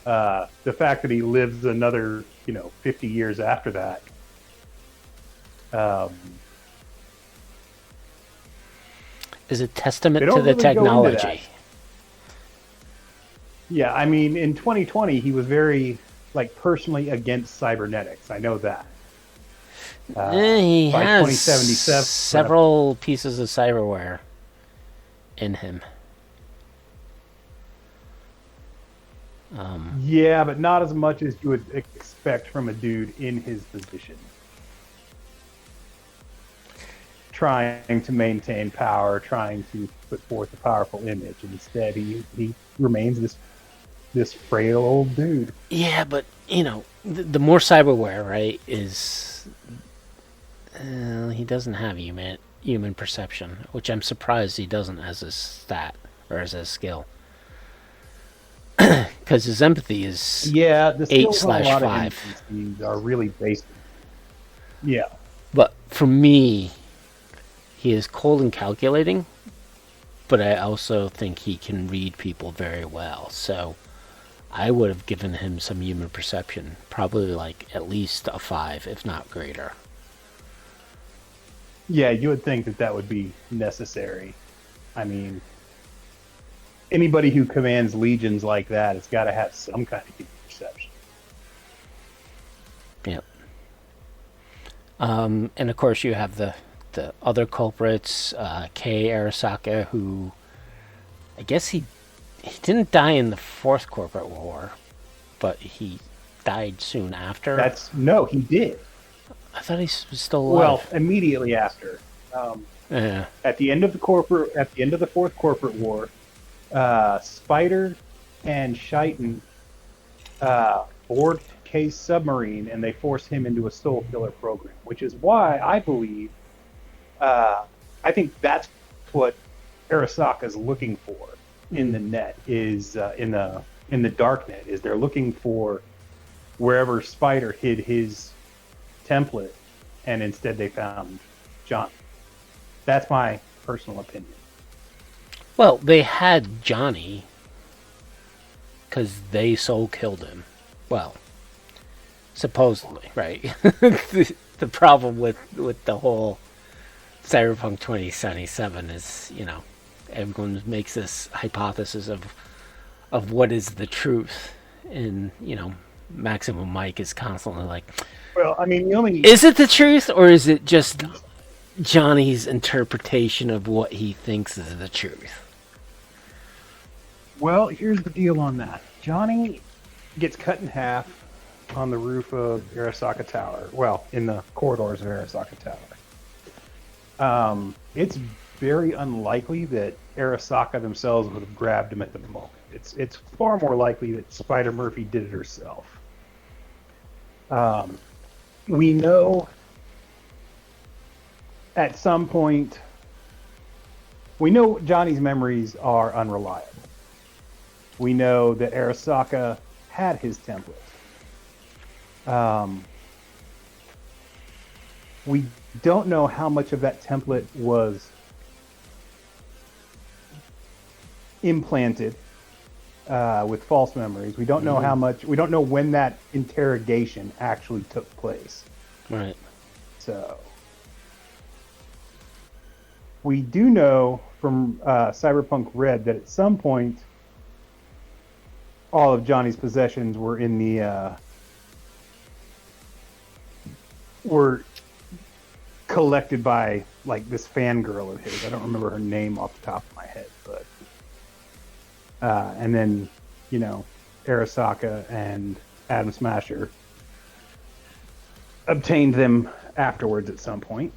The fact that he lives another, 50 years after that, is a testament to the technology. Yeah, I mean, in 2020, he was very, personally against cybernetics. I know that. He has several pieces of cyberware in him. Yeah, but not as much as you would expect from a dude in his position. Trying to maintain power, trying to put forth a powerful image. Instead, he remains this frail old dude. Yeah, but, the more cyberware, right, is... he doesn't have human perception, which I'm surprised he doesn't as a stat, or as a skill. Because his empathy is the 8/5. Are really basic. Yeah. But for me, he is cold and calculating, but I also think he can read people very well. So I would have given him some human perception, probably at least a 5, if not greater. Yeah, you would think that would be necessary. I mean, anybody who commands legions like that has got to have some kind of human perception. Yep. And of course you have the other culprits, Kei Arasaka, who I guess he didn't die in the Fourth Corporate War, but he died soon after. No, he did. I thought he was still alive. Well, immediately after. Yeah. At the end of the Fourth Corporate War, Spider and Shaitan board Kei's submarine, and they force him into a soul killer program, which is why I believe, I think that's what Arasaka's looking for in the net, is in the dark net, is they're looking for wherever Spider hid his template, and instead they found Johnny. That's my personal opinion. Well, they had Johnny because they soul killed him. Well, supposedly, right? The problem with the whole Cyberpunk 2077 is, everyone makes this hypothesis of what is the truth, and Maximum Mike is constantly like, well, I mean, is it the truth, or is it just Johnny's interpretation of what he thinks is the truth? Well, here's the deal on that. Johnny gets cut in half on the roof of Arasaka Tower. Well, in the corridors of Arasaka Tower. It's very unlikely that Arasaka themselves would have grabbed him at the moment. It's far more likely that Spider Murphy did it herself. We know at some point, we know Johnny's memories are unreliable. We know that Arasaka had his template. We don't know how much of that template was implanted with false memories. We don't know how much. We don't know when that interrogation actually took place. Right. So we do know from Cyberpunk Red that at some point, all of Johnny's possessions were in the were collected by this fangirl of his. I don't remember her name off the top of my head, but and then Arasaka and Adam Smasher obtained them afterwards at some point.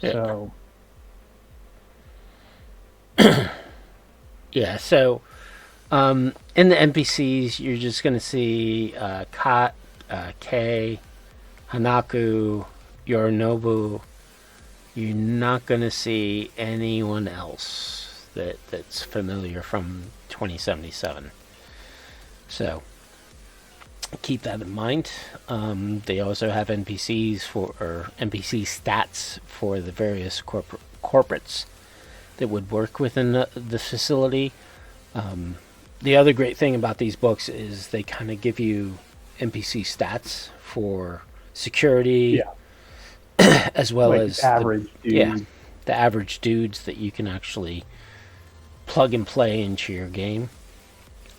Yeah. So yeah. So in the NPCs, you're just gonna see Kat, Kay, Hanaku, Yorinobu, you're not going to see anyone else that's familiar from 2077. So keep that in mind. They also have NPC stats for the various corporates that would work within the facility. The other great thing about these books is they kind of give you NPC stats for security, as well like as average dudes. the average dudes that you can actually plug and play into your game.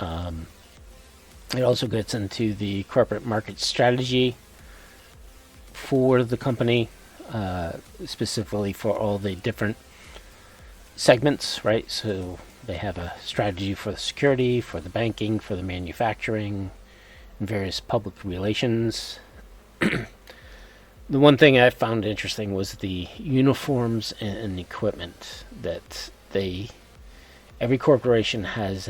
It also gets into the corporate market strategy for the company, specifically for all the different segments, right? So they have a strategy for the security, for the banking, for the manufacturing, and various public relations. The one thing I found interesting was the uniforms and equipment that every corporation has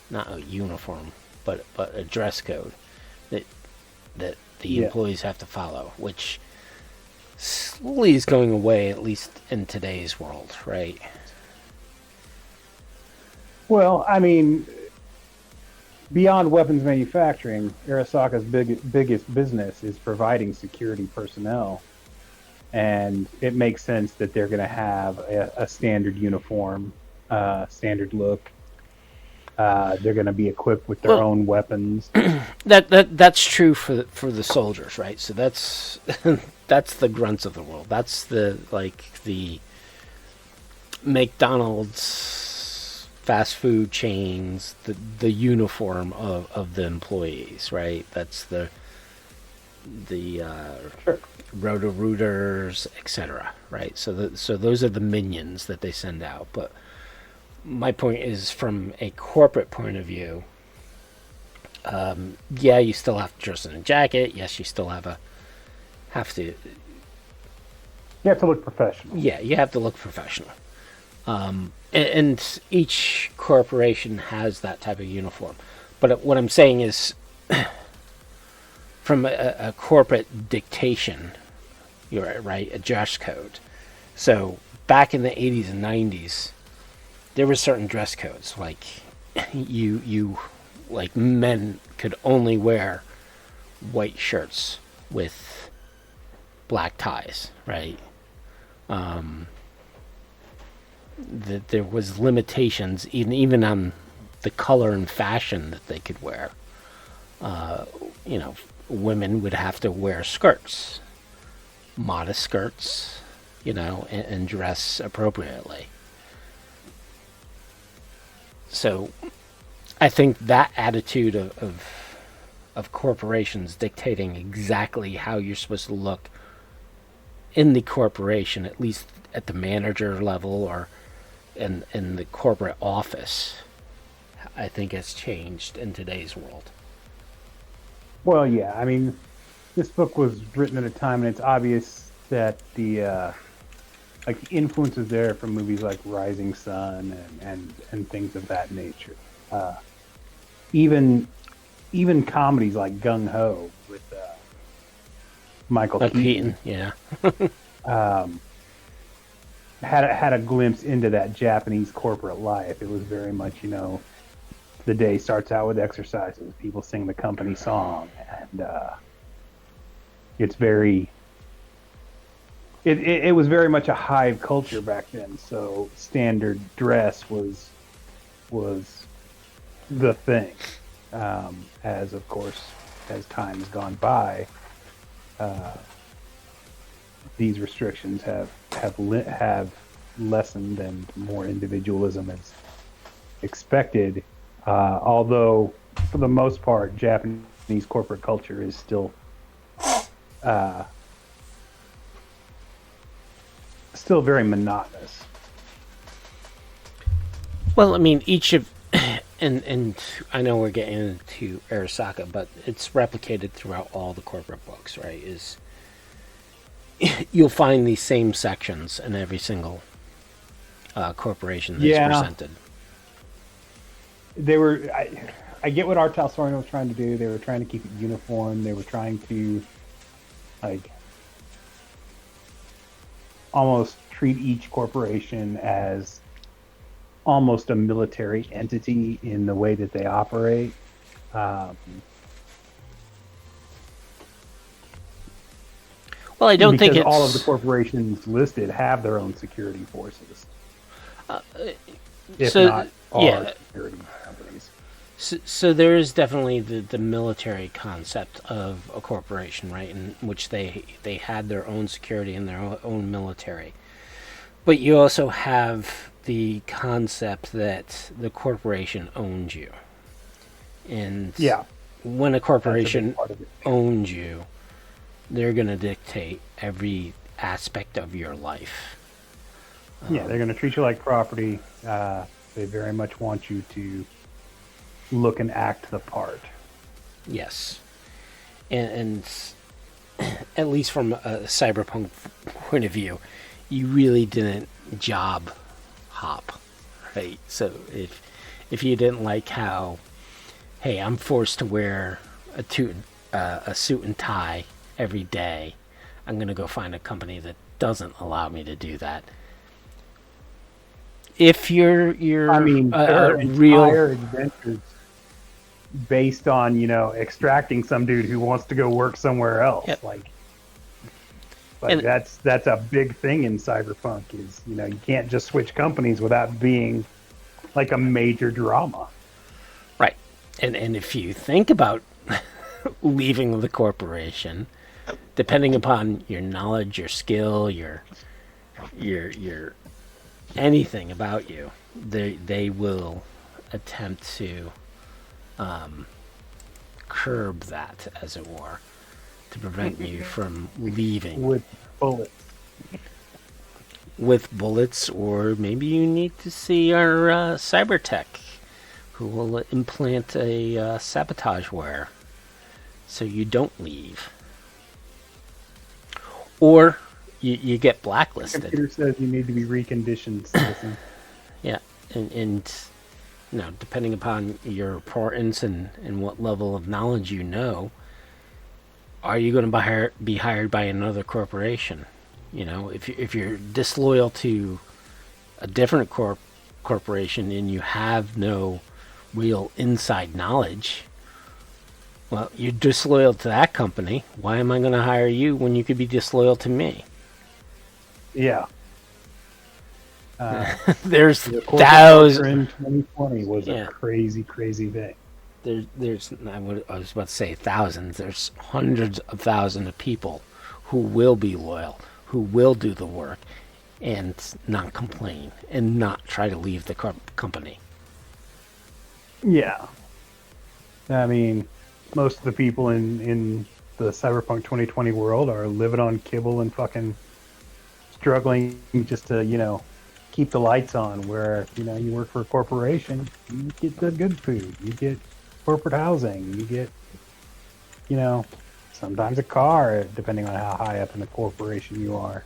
not a uniform, but a dress code that the employees have to follow, which slowly is going away, at least in today's world, right? Well, I mean, beyond weapons manufacturing, Arasaka's biggest business is providing security personnel. And it makes sense that they're going to have a standard uniform, standard look. They're going to be equipped with their own weapons. That's true for the soldiers, right? So that's that's the grunts of the world. That's the McDonald's fast food chains, the uniform of the employees, right? That's the Sure. Roto-Rooters, etc., right? So those are the minions that they send out. But my point is, from a corporate point of view, you still have to dress in a jacket. Yes, you still have to. You have to look professional. Yeah, you have to look professional. And each corporation has that type of uniform. But what I'm saying is, from a corporate dictation, you're right, a dress code. So back in the 80s and 90s, there were certain dress codes. Like like men could only wear white shirts with black ties, right? That there was limitations even on the color and fashion that they could wear. Women would have to wear skirts, modest skirts, and dress appropriately. So I think that attitude of corporations dictating exactly how you're supposed to look in the corporation, at least at the manager level or in the corporate office, I think has changed in today's world. Well, yeah. I mean, this book was written at a time, and it's obvious that the influences there from movies like Rising Sun and things of that nature. Even comedies like Gung Ho with Michael Keaton, yeah, had a glimpse into that Japanese corporate life. It was very much, the day starts out with exercises. People sing the company song, and it's very. It was very much a hive culture back then. So standard dress was the thing. As of course, as time has gone by, these restrictions have lessened and more individualism is expected. Although, for the most part, Japanese corporate culture is still very monotonous. Well, I mean, each of and I know we're getting into Arasaka, but it's replicated throughout all the corporate books, right? Is you'll find these same sections in every single corporation that's presented. They were I get what Art Talsorian was trying to do. They were trying to keep it uniform. They were trying to, like, almost treat each corporation as almost a military entity in the way that they operate. Well, I don't think it's... all of the corporations listed have their own security forces. If not all security companies. So there is definitely the military concept of a corporation, right? In which they had their own security and their own military. But you also have the concept that the corporation owns you. And when a corporation owns you, they're going to dictate every aspect of your life. They're going to treat you like property. They very much want you to look and act the part. Yes. And at least from a cyberpunk point of view, you really didn't job hop, right? So if you didn't like how, hey, I'm forced to wear a suit and tie every day, I'm going to go find a company that doesn't allow me to do that. If you're there are entire adventures based on, extracting some dude who wants to go work somewhere else. Yep. But that's a big thing in Cyberpunk is, you can't just switch companies without being like a major drama. Right. And if you think about leaving the corporation, depending upon your knowledge, your skill, your anything about you, they will attempt to curb that, as it were, to prevent you from leaving. With bullets, or maybe you need to see our cyber tech, who will implant a sabotageware so you don't leave. Or you get blacklisted. The computer says you need to be reconditioned, citizen. Yeah, and depending upon your importance and what level of knowledge you know, are you going to be hired by another corporation? If you're disloyal to a different corporation and you have no real inside knowledge, well, you're disloyal to that company. Why am I going to hire you when you could be disloyal to me? Yeah. There's thousands. In 2020 was a crazy, crazy thing. There's I was about to say thousands. There's hundreds of thousands of people who will be loyal, who will do the work, and not complain and not try to leave the company. Yeah. I mean, most of the people in the Cyberpunk 2020 world are living on kibble and fucking struggling just to, keep the lights on, where, you work for a corporation, you get the good food, you get corporate housing, you get, sometimes a car, depending on how high up in the corporation you are.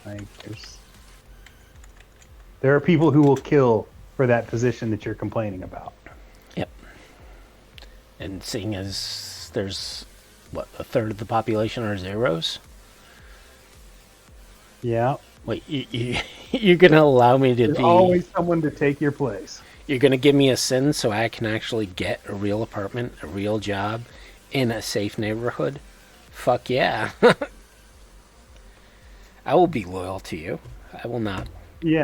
Like, there are people who will kill for that position that you're complaining about. Yep. And seeing as there's, a third of the population are zeros? Yeah. Wait, you're going to allow me to There's always someone to take your place. You're going to give me a SIN so I can actually get a real apartment, a real job, in a safe neighborhood? Fuck yeah. I will be loyal to you. I will not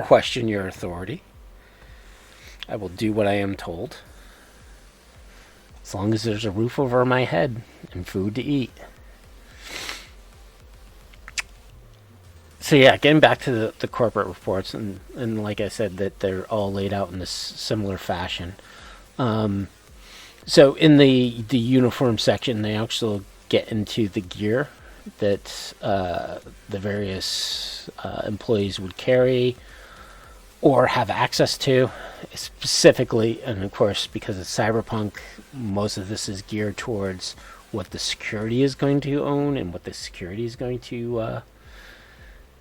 question your authority. I will do what I am told. As long as there's a roof over my head and food to eat. So yeah, getting back to the corporate reports, and like I said, that they're all laid out in this similar fashion. So in the uniform section, they actually get into the gear that the various employees would carry or have access to. Specifically, and of course, because it's Cyberpunk, most of this is geared towards what the security is going to own and what the security is going to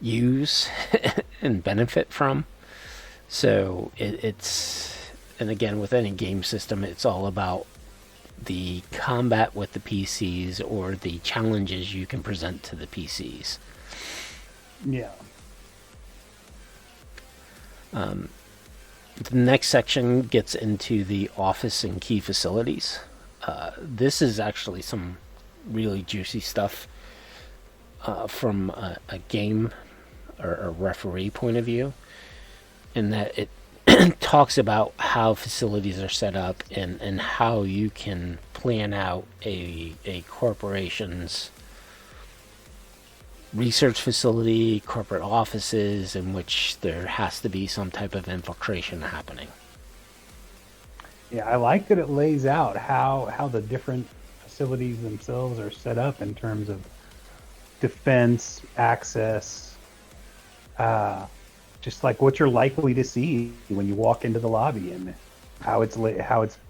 use and benefit from. So it's and again, with any game system, it's all about the combat with the PCs or the challenges you can present to the PCs. Yeah. The next section gets into the office and key facilities. This is actually some really juicy stuff from a game or a referee point of view, in that it talks about how facilities are set up and how you can plan out a corporation's research facility, corporate offices, in which there has to be some type of infiltration happening. Yeah, I like that it lays out how the different facilities themselves are set up in terms of defense, access, just like what you're likely to see when you walk into the lobby, and how it's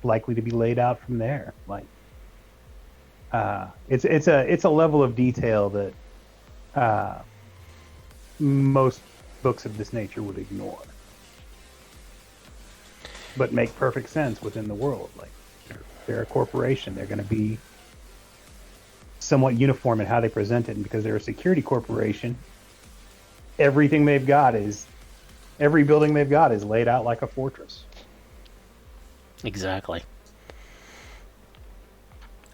likely to be laid out from there. Like, it's a level of detail that most books of this nature would ignore, but make perfect sense within the world. Like, they're a corporation; they're going to be somewhat uniform in how they present it, and because they're a security corporation, every building they've got is laid out like a fortress. Exactly.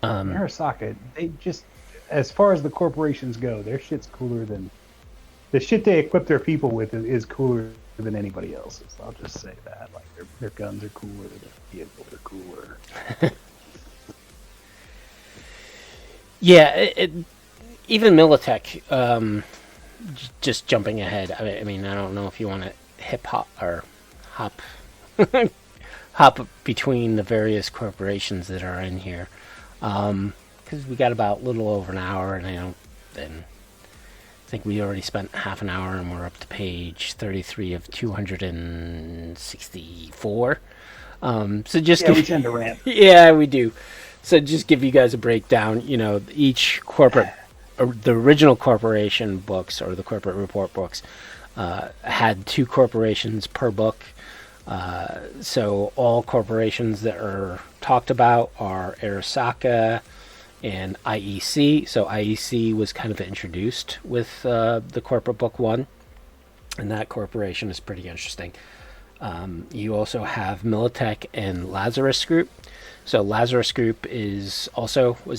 Arasaka, they just, as far as the corporations go, their shit's cooler than the shit they equip their people with is cooler than anybody else's. I'll just say that. Like, their guns are cooler, their vehicles are cooler. Yeah, even Militech, just jumping ahead. I mean, I don't know if you want to hop between the various corporations that are in here, because we got about a little over an hour, and I think we already spent half an hour, and we're up to page 33 of 264. So just we tend to rant. Yeah, we do. So just give you guys a breakdown. Each corporate, the original corporation books, or the corporate report books, had 2 corporations per book. So all corporations that are talked about are Arasaka and IEC. So IEC was kind of introduced with the corporate book 1, and that corporation is pretty interesting. You also have Militech and Lazarus Group. So Lazarus Group was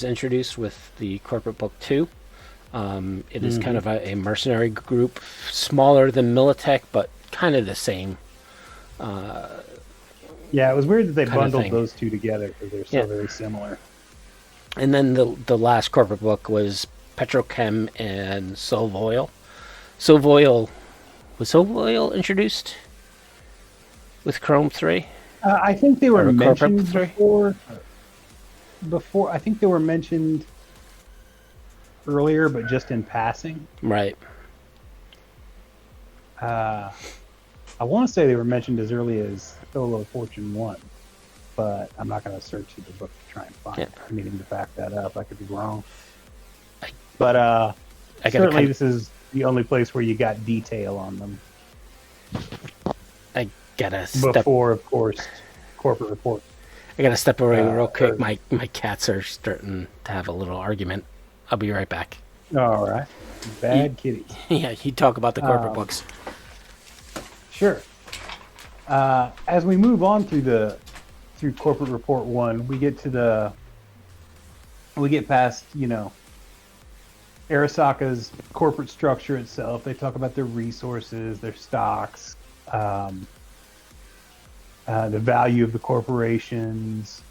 introduced with the corporate book 2. It is kind of a mercenary group, smaller than Militech, but kind of the same. Yeah, it was weird that they bundled those two together because they're so very similar. And then the last corporate book was Petrochem and Solvoil. Was Solvoil introduced with Chrome 3? I think they were mentioned before. I think they were mentioned earlier, but just in passing. Right. I want to say they were mentioned as early as Solo Fortune 1, but I'm not going to search through the book to try and find it. I'm needing to back that up. I could be wrong. But certainly this is the only place where you got detail on them. Before, of course, corporate report. I gotta step away real quick. My cats are starting to have a little argument. I'll be right back. All right. Bad kitties. Yeah, you talk about the corporate books. Sure. As we move on through corporate report 1, we get past, Arasaka's corporate structure itself. They talk about their resources, their stocks, the value of the corporations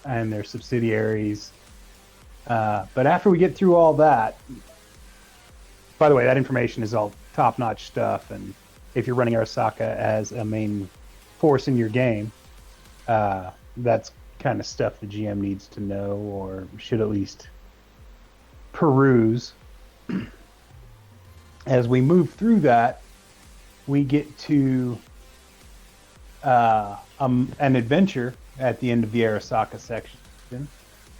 and their subsidiaries. But after we get through all that, by the way, that information is all top-notch stuff, and if you're running Arasaka as a main force in your game, that's kind of stuff the GM needs to know, or should at least peruse. As we move through that, we get to an adventure at the end of the Arasaka section.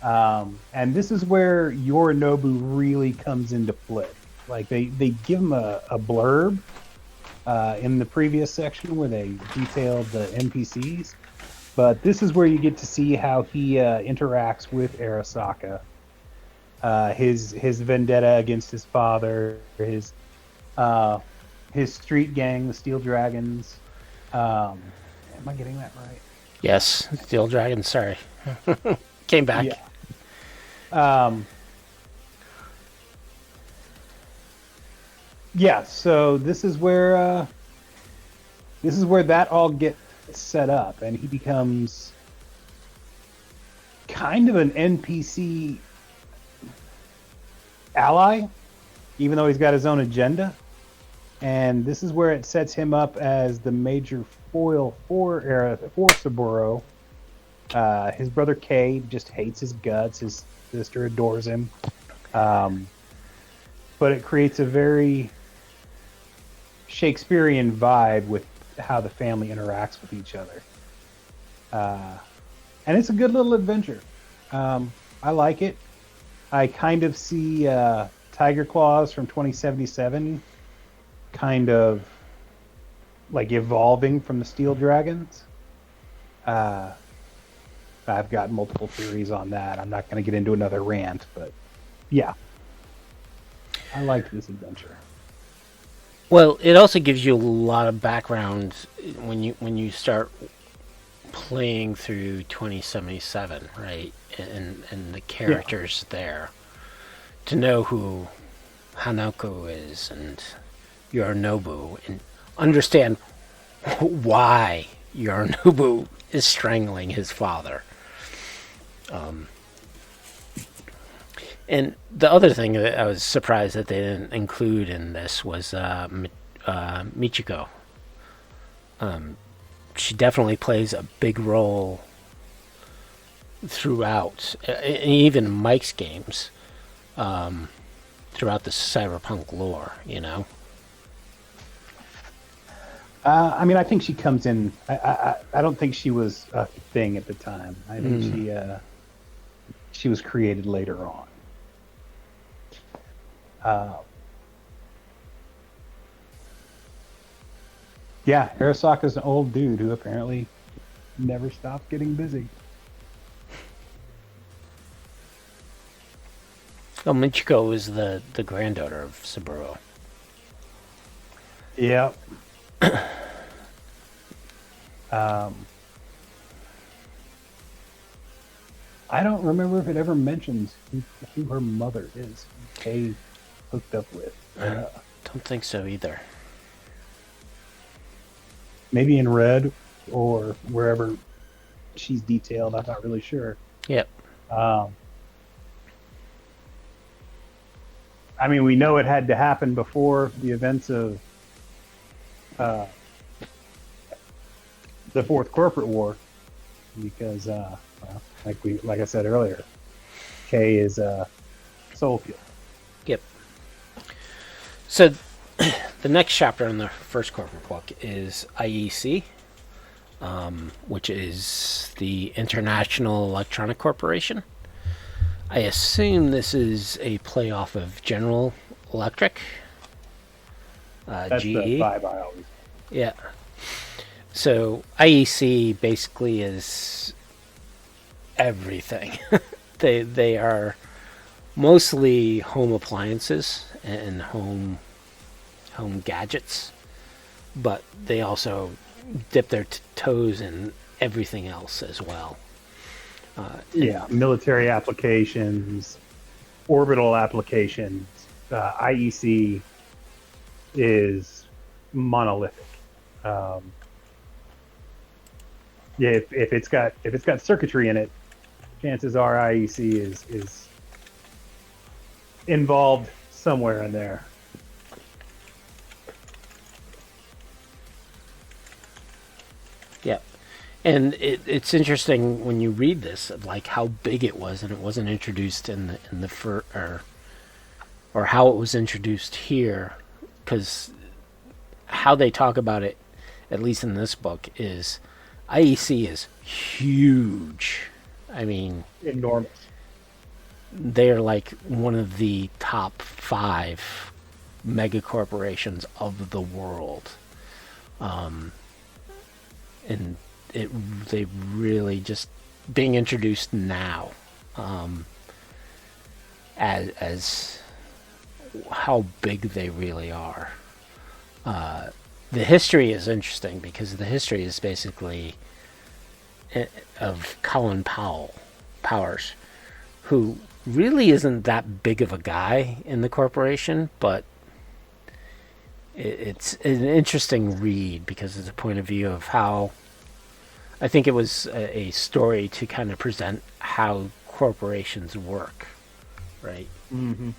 And this is where Yorinobu really comes into play. Like, they give him a blurb in the previous section where they detailed the NPCs. But this is where you get to see how he interacts with Arasaka. His vendetta against his father, his street gang, the Steel Dragons. Am I getting that right? Yes, Steel Dragon. Sorry, came back. Yeah. Yeah. So this is where that all gets set up, and he becomes kind of an NPC ally, even though he's got his own agenda. And this is where it sets him up as the major foil for Saburo. His brother Kay just hates his guts. His sister adores him. But it creates a very Shakespearean vibe with how the family interacts with each other. And it's a good little adventure. I like it. I kind of see Tiger Claws from 2077 kind of like evolving from the Steel Dragons. I've got multiple theories on that. I'm not going to get into another rant, but yeah, I liked this adventure. Well, it also gives you a lot of background when you start playing through 2077, right? And the characters there, to know who Hanako is and Yorinobu, and understand why Yorinobu is strangling his father. And the other thing that I was surprised that they didn't include in this was Michiko. She definitely plays a big role throughout, even Mike's games, throughout the Cyberpunk lore, you know? I mean, I think she comes in. I don't think she was a thing at the time. I think she was created later on. Yeah, Arasaka's an old dude who apparently never stopped getting busy. Oh, Michiko is the granddaughter of Saburo. Yep. I don't remember if it ever mentions who her mother is. Kay hooked up with. Don't think so either. Maybe in Red or wherever she's detailed. I'm not really sure. Yep. I mean, we know it had to happen before the events of the Fourth Corporate War, because, well, like I said earlier, Kay is soul fuel. Yep. So, the next chapter in the first corporate book is IEC, which is the International Electronic Corporation. I assume this is a play off of General Electric. That's GE. the vibe I always. Yeah. So IEC basically is everything. They are mostly home appliances and home gadgets, but they also dip their toes in everything else as well. Military applications, orbital applications. IEC is monolithic. If it's got circuitry in it, chances are IEC is involved somewhere in there. Yep. And it's interesting when you read this, like how big it was, and it wasn't introduced in the or how it was introduced here, because how they talk about it, at least in this book, is IEC is huge. I mean, enormous. They're like one of the top 5 mega corporations of the world. And they really just being introduced now, as how big they really are. The history is interesting because the history is basically of Colin Powers, who really isn't that big of a guy in the corporation, but it's an interesting read because it's a point of view of how I think it was a story to kind of present how corporations work, right? Mm-hmm.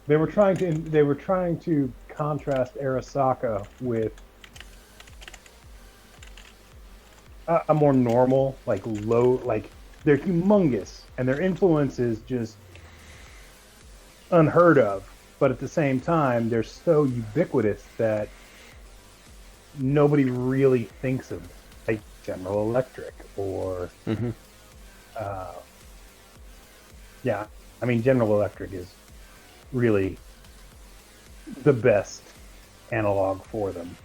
They were trying to contrast Arasaka with a more normal, like low, like they're humongous and their influence is just unheard of. But at the same time, they're so ubiquitous that nobody really thinks of them, like General Electric or, yeah, I mean General Electric is really the best analog for them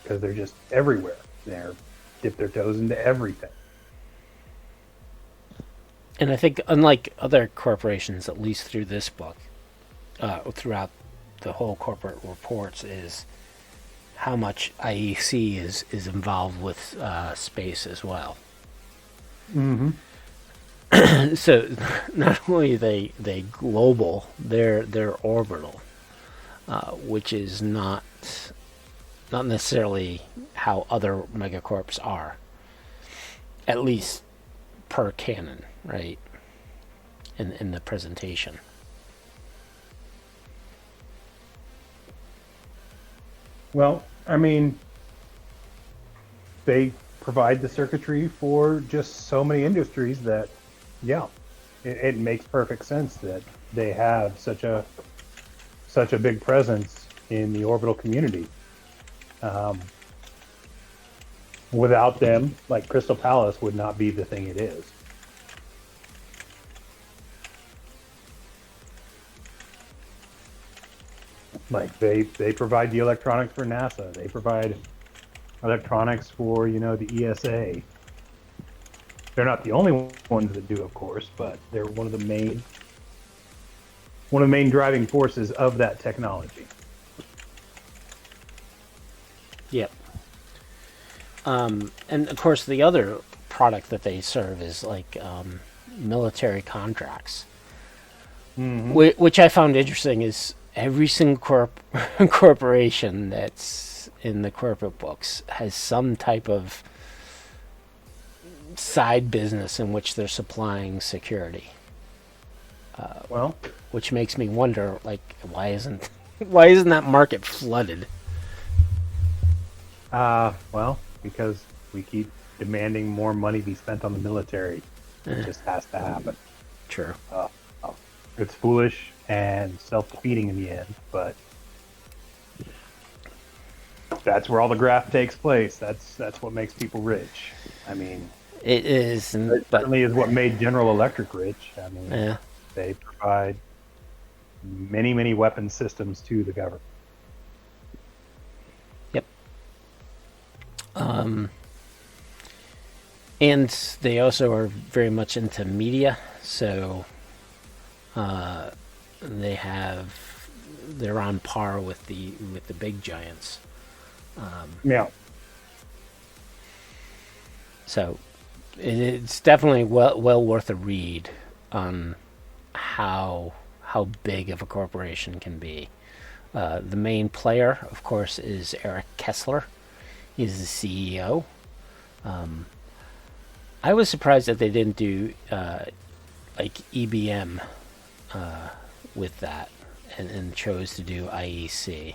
because they're just everywhere. They're dip their toes into everything. And I think, unlike other corporations, at least through this book, throughout the whole corporate reports, is how much IEC is involved with space as well. Mm-hmm. So not only are they global, they're orbital, which is not necessarily how other megacorps are, at least per canon, right? In the presentation. Well, I mean, they provide the circuitry for just so many industries that, yeah, it makes perfect sense that they have such a big presence in the orbital community. Without them, like Crystal Palace would not be the thing it is. Like they provide the electronics for NASA. They provide electronics for, the ESA. They're not the only ones that do, of course, but they're one of the main driving forces of that technology. Yep. And of course, the other product that they serve is like military contracts, which I found interesting. Is every single corporation that's in the corporate books has some type of side business in which they're supplying security. Which makes me wonder, like, why isn't that market flooded? Because we keep demanding more money be spent on the military. It just has to happen. True. It's foolish and self-defeating in the end, but that's where all the graft takes place. That's what makes people rich. I mean, it is, it certainly is what made General Electric rich. I mean, they provide many, many weapon systems to the government. Yep. And they also are very much into media, so they're on par with the big giants. So it's definitely well worth a read on how big of a corporation can be. The main player, of course, is Eric Kessler. He's the CEO. I was surprised that they didn't do like EBM with that and chose to do IEC.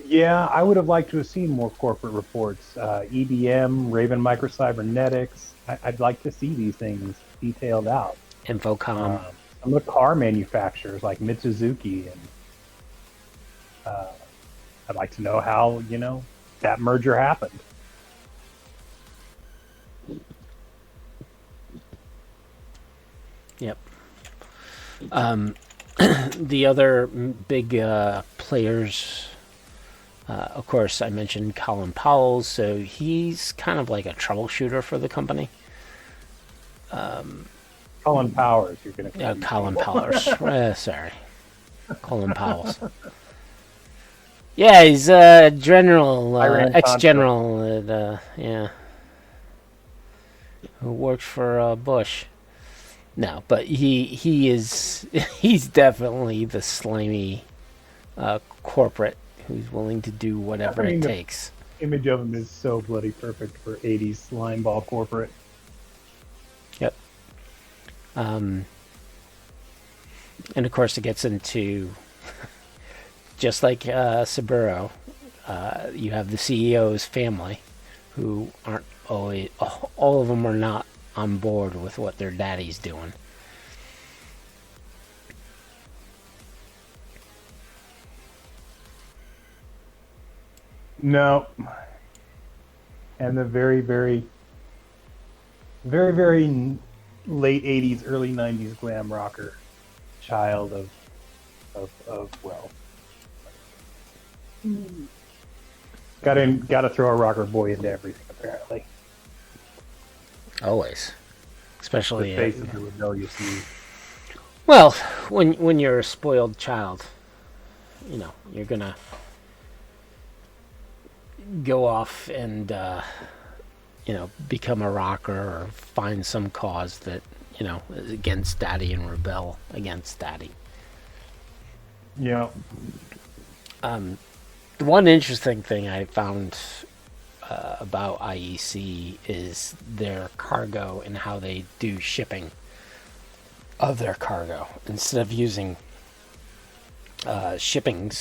Yeah, I would have liked to have seen more corporate reports. EBM, Raven Microcybernetics. I'd like to see these things detailed out. Infocom. Some of the car manufacturers like Mitsuzuki, and I'd like to know how that merger happened. The other big players, of course, I mentioned Colin Powell, so he's kind of like a troubleshooter for the company. Colin Powers, you're going to Colin Powers. Sorry. Colin Powell's. Yeah, he's a general, ex-general, who worked for Bush. No, but he's definitely the slimy corporate who's willing to do whatever it takes. The image of him is so bloody perfect for 80s slimeball corporate. Yep. And of course it gets into, just like Saburo, you have the CEO's family who aren't always, all of them are not on board with what their daddy's doing. No. And the very, very, very, very late 80s, early 90s glam rocker child of wealth. Got to throw a rocker boy into everything, apparently. Always. Especially the face of the rebellious youth. Well, when you're a spoiled child, you're gonna go off and become a rocker or find some cause that is against daddy and rebel against daddy. Yeah. The one interesting thing I found about IEC is their cargo and how they do shipping of their cargo. Instead of using shipping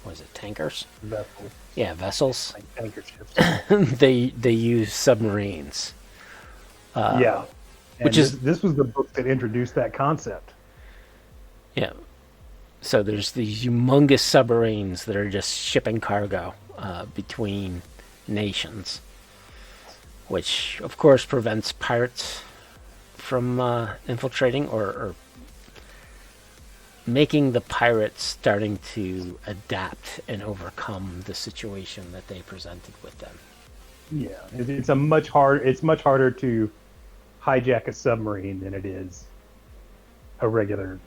what is it, tankers? Vessels. Yeah, vessels. Like tanker ships. they use submarines. Yeah. And which is this was the book that introduced that concept. Yeah. So there's these humongous submarines that are just shipping cargo between nations, which of course prevents pirates from infiltrating or making the pirates starting to adapt and overcome the situation that they presented with them. Yeah, it's much harder to hijack a submarine than it is a regular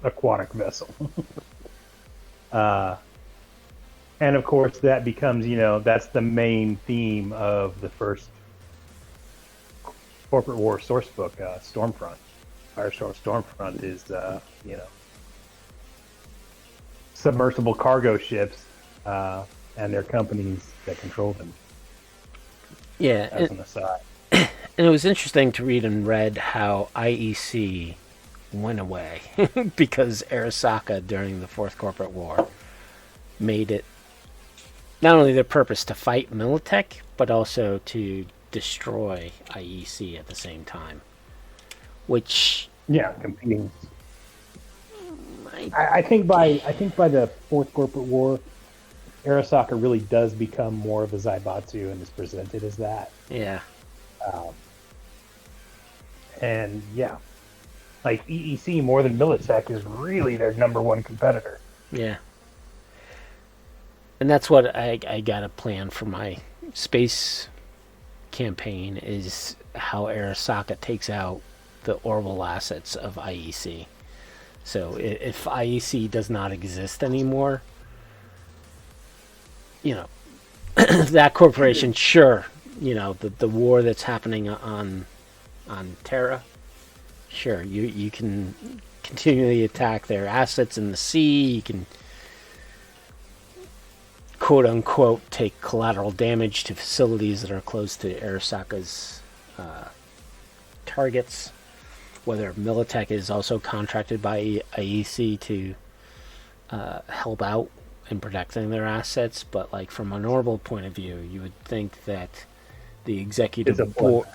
aquatic vessel. And of course that becomes, that's the main theme of the first corporate war source book, Stormfront. Firestorm Stormfront is, submersible cargo ships and their companies that control them. Yeah. As an aside. And it was interesting to read in Red how IEC went away because Arasaka during the Fourth Corporate War made it not only their purpose to fight Militech, but also to destroy IEC at the same time. Which competing. I think by the Fourth Corporate War, Arasaka really does become more of a Zaibatsu and is presented as that. Yeah. And like EEC more than Militech is really their number one competitor. Yeah. And that's what I got a plan for my space campaign, is how Arasaka takes out the Orbital assets of IEC. So if IEC does not exist anymore, that corporation, sure, the war that's happening on Terra, sure, you can continually attack their assets in the sea, you can quote unquote take collateral damage to facilities that are close to Arasaka's targets, whether Militech is also contracted by IEC to help out in protecting their assets, but like from an Orbital point of view, you would think that the executive board,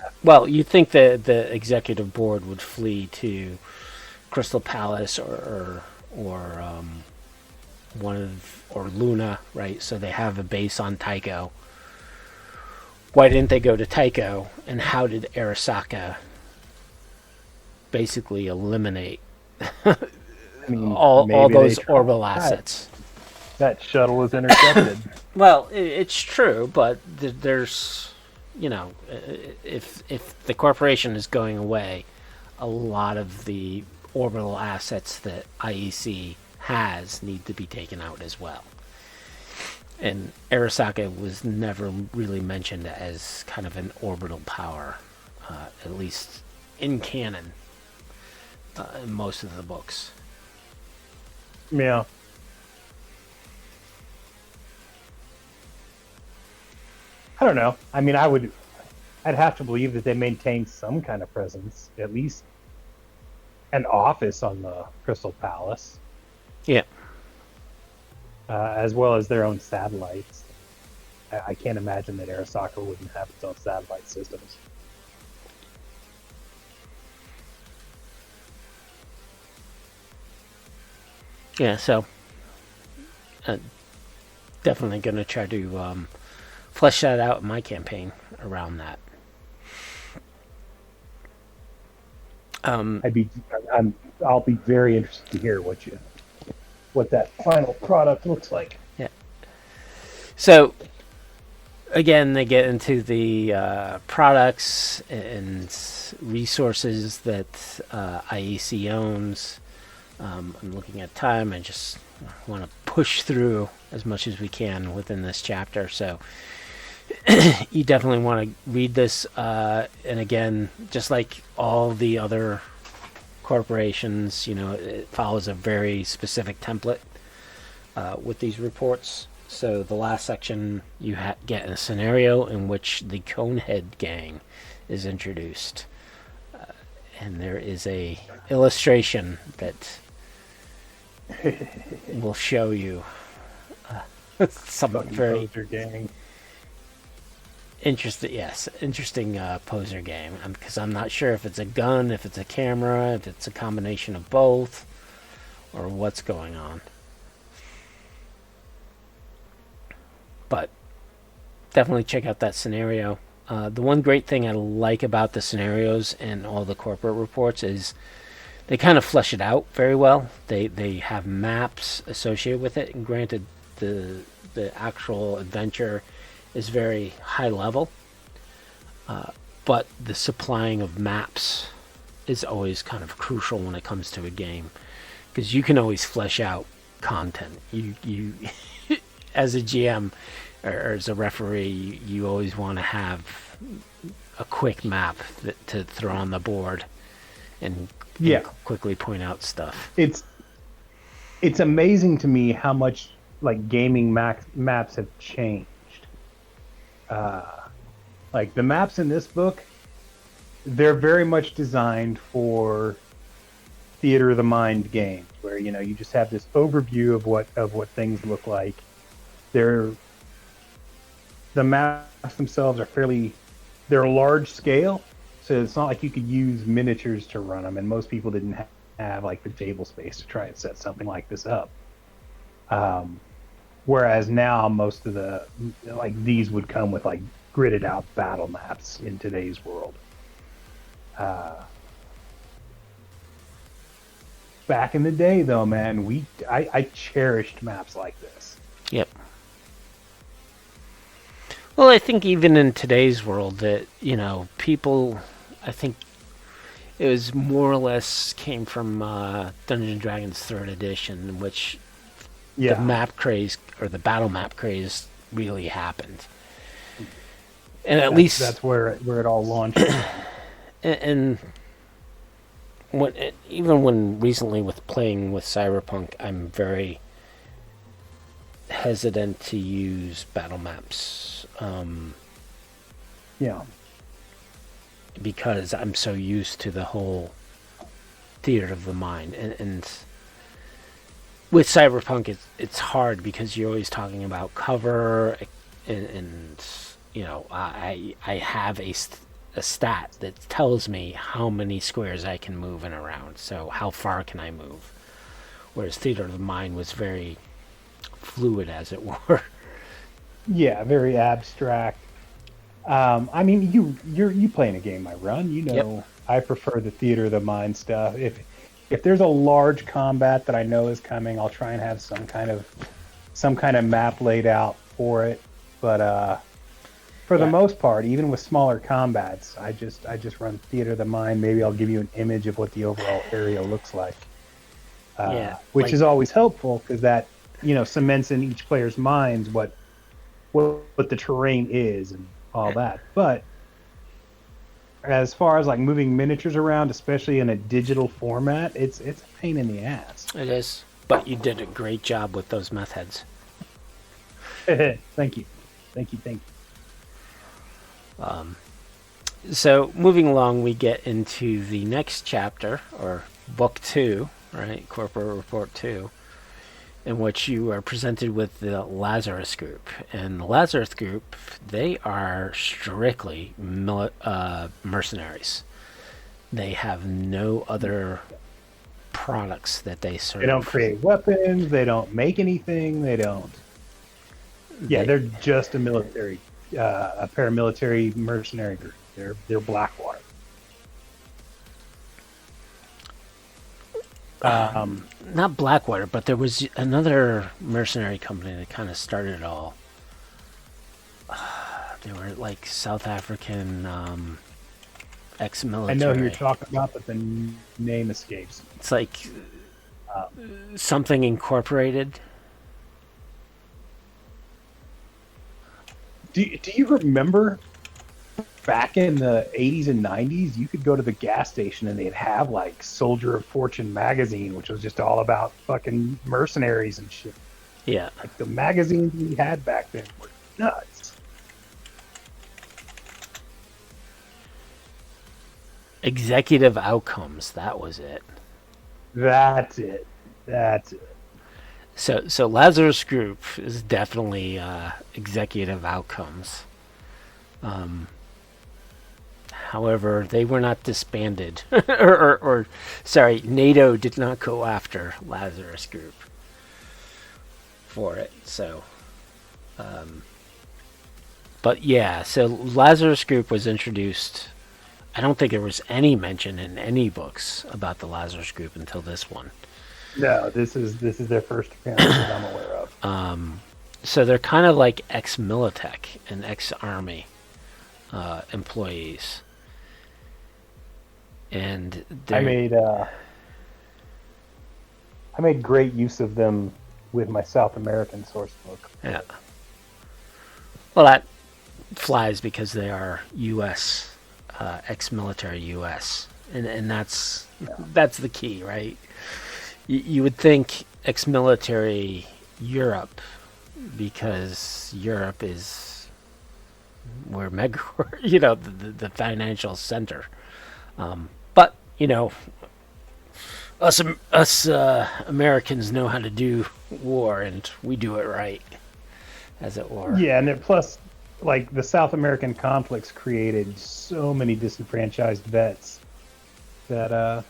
you think that the executive board would flee to Crystal Palace or Luna, right? So they have a base on Tycho. Why didn't they go to Tycho? And how did Arasaka basically eliminate I mean, all maybe those they orbital tried. assets. That shuttle was intercepted. Well, it's true, but there's, if the corporation is going away, a lot of the orbital assets that IEC has need to be taken out as well. And Arasaka was never really mentioned as kind of an orbital power, at least in canon, in most of the books. Yeah. I don't know. I mean, I'd have to believe that they maintain some kind of presence, at least an office on the Crystal Palace. Yeah. As well as their own satellites. I can't imagine that Arasaka wouldn't have its own satellite systems. Yeah, so definitely going to try to flesh that out in my campaign around that. I'll be very interested to hear what that final product looks like. Yeah. So again, they get into the products and resources that IEC owns. I'm looking at time. I just want to push through as much as we can within this chapter. So you definitely want to read this. And again, just like all the other corporations, it follows a very specific template with these reports. So the last section, you get a scenario in which the Conehead gang is introduced. And there is a illustration that will show you some very gang. interesting poser game. Because I'm not sure if it's a gun, if it's a camera, if it's a combination of both, or what's going on. But definitely check out that scenario. The one great thing I like about the scenarios and all the corporate reports is they kind of flesh it out very well. They have maps associated with it, and granted, the actual adventure is very high level, but the supplying of maps is always kind of crucial when it comes to a game, because you can always flesh out content. You as a GM or as a referee, you always want to have a quick map to throw on the board and quickly point out stuff. It's amazing to me how much like gaming maps have changed. Like the maps in this book, they're very much designed for theater of the mind games, where you just have this overview of what things look like. The maps themselves are they're large scale, so it's not like you could use miniatures to run them, and most people didn't have like the table space to try and set something like this up. Whereas now most of these would come with like gridded out battle maps in today's world. Back in the day though, man, I cherished maps like this. Yep. Well, I think even in today's world that, people, I think it was more or less came from Dungeons & Dragons 3rd edition, in which the map craze or the battle map craze really happened. And at least that's where it all launched. And even when recently with playing with Cyberpunk, I'm very hesitant to use battle maps. Because I'm so used to the whole theater of the mind, and with Cyberpunk, it's hard because you're always talking about cover, and I have a stat that tells me how many squares I can move in a round. So how far can I move? Whereas theater of the mind was very fluid, as it were. Yeah, very abstract. I mean, you playing a game I run, Yep. I prefer the theater of the mind stuff. If there's a large combat that I know is coming, I'll try and have some kind of map laid out for it. But for the most part, even with smaller combats, I just run theater of the mind. Maybe I'll give you an image of what the overall area looks like. Which is always helpful because that cements in each player's minds what the terrain is and all that. But as far as like moving miniatures around, especially in a digital format, it's a pain in the ass. It is, but you did a great job with those meth heads. Thank you. So moving along, we get into the next chapter, or book 2, right? Corporate Report 2, in which you are presented with the Lazarus Group. And the Lazarus Group, they are strictly mercenaries. They have no other products that they serve. They don't create weapons. They don't make anything. They don't. Yeah, they're just a paramilitary mercenary group. They're Blackwater. Not Blackwater, but there was another mercenary company that kind of started it all. They were like South African ex-military. I know who you're talking about, but the name escapes. It's like something incorporated. Do you remember back in the 80s and 90s, you could go to the gas station and they'd have like Soldier of Fortune magazine, which was just all about fucking mercenaries and shit. Yeah. Like the magazines we had back then were nuts. Executive Outcomes, that was it. That's it. So Lazarus Group is definitely Executive Outcomes. However, they were not disbanded, or sorry, NATO did not go after Lazarus Group for it. So, but yeah, so Lazarus Group was introduced. I don't think there was any mention in any books about the Lazarus Group until this one. No, this is their first appearance that I'm aware of. So they're kind of like ex-Militech and ex-Army employees. And I made great use of them with my South American source book. Yeah. Well, that flies because they are U.S. Ex-military U.S. and that's the key, right? You would think ex-military Europe, because Europe is where the financial center. But us Americans know how to do war, and we do it right, as it were. Yeah, and then plus, like, the South American conflicts created so many disenfranchised vets that,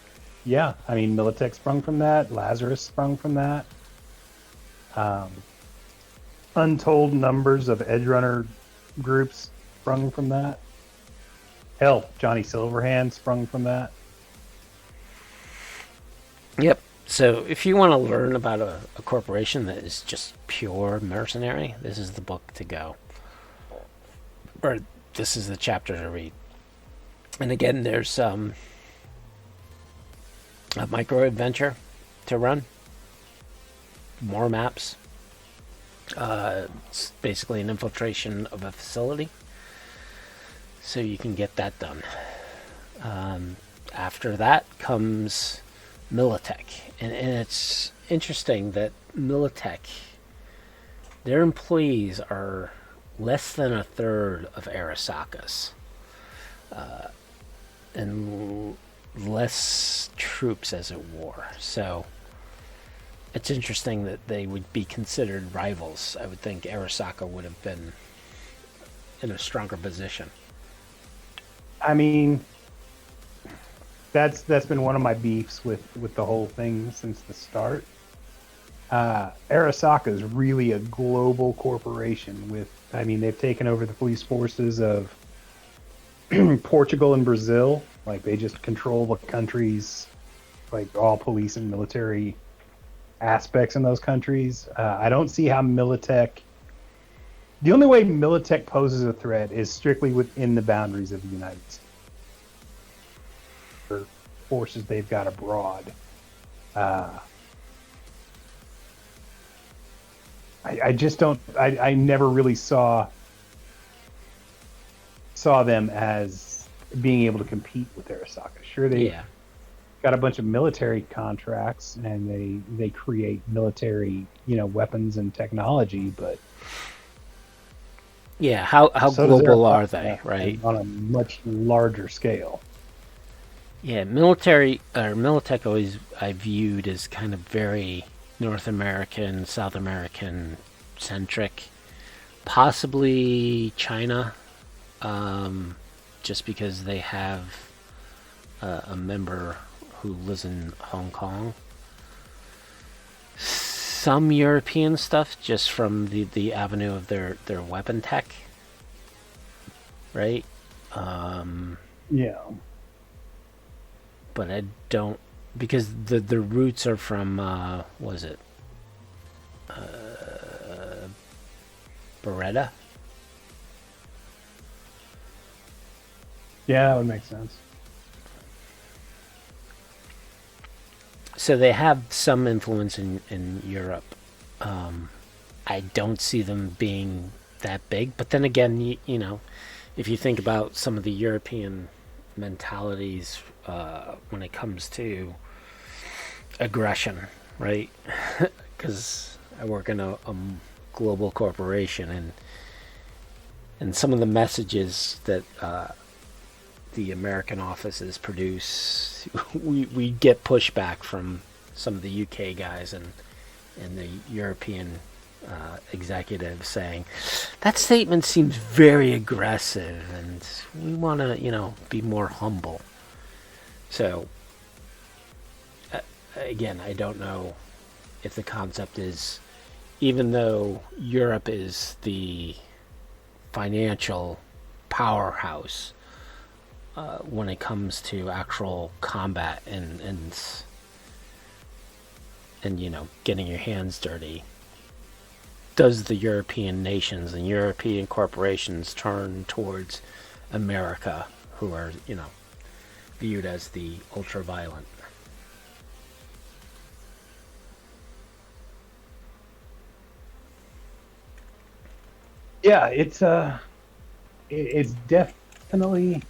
Militech sprung from that. Lazarus sprung from that. Untold numbers of edgerunner groups sprung from that. Hell, Johnny Silverhand sprung from that. Yep. So if you want to learn about a corporation that is just pure mercenary, this is the book to go. Or this is the chapter to read. And again, there's a micro adventure to run. More maps. It's basically an infiltration of a facility. So you can get that done. After that comes Militech. And it's interesting that Militech, their employees are less than a third of Arasaka's. And less troops as it were. So it's interesting that they would be considered rivals. I would think Arasaka would have been in a stronger position. I mean, that's been one of my beefs with the whole thing since the start. Arasaka is really a global corporation they've taken over the police forces of Portugal and Brazil, Like they just control the countries, like all police and military aspects in those countries. I don't see how Militech. The only way Militech poses a threat is strictly within the boundaries of the United States. For forces they've got abroad. I just don't. I never really saw them as being able to compete with Arasaka. Sure, they got a bunch of military contracts and they create military, weapons and technology, but how so global are they, right? On a much larger scale. Yeah, Militech always I viewed as kind of very North American, South American centric, possibly China, just because they have a member who lives in Hong Kong. Some European stuff, just from the avenue of their weapon tech, right? Yeah. But I don't, because the roots are from was it Beretta? Yeah, that would make sense. So they have some influence in Europe. I don't see them being that big, but then again, if you think about some of the European mentalities when it comes to aggression, right? Because I work in a global corporation, and some of the messages that the American offices produce, we get pushback from some of the UK guys and the European executives saying that statement seems very aggressive and we want to be more humble. So again, I don't know if the concept is, even though Europe is the financial powerhouse when it comes to actual combat and getting your hands dirty, does the European nations and European corporations turn towards America, who are viewed as the ultra violent? Yeah, it's definitely.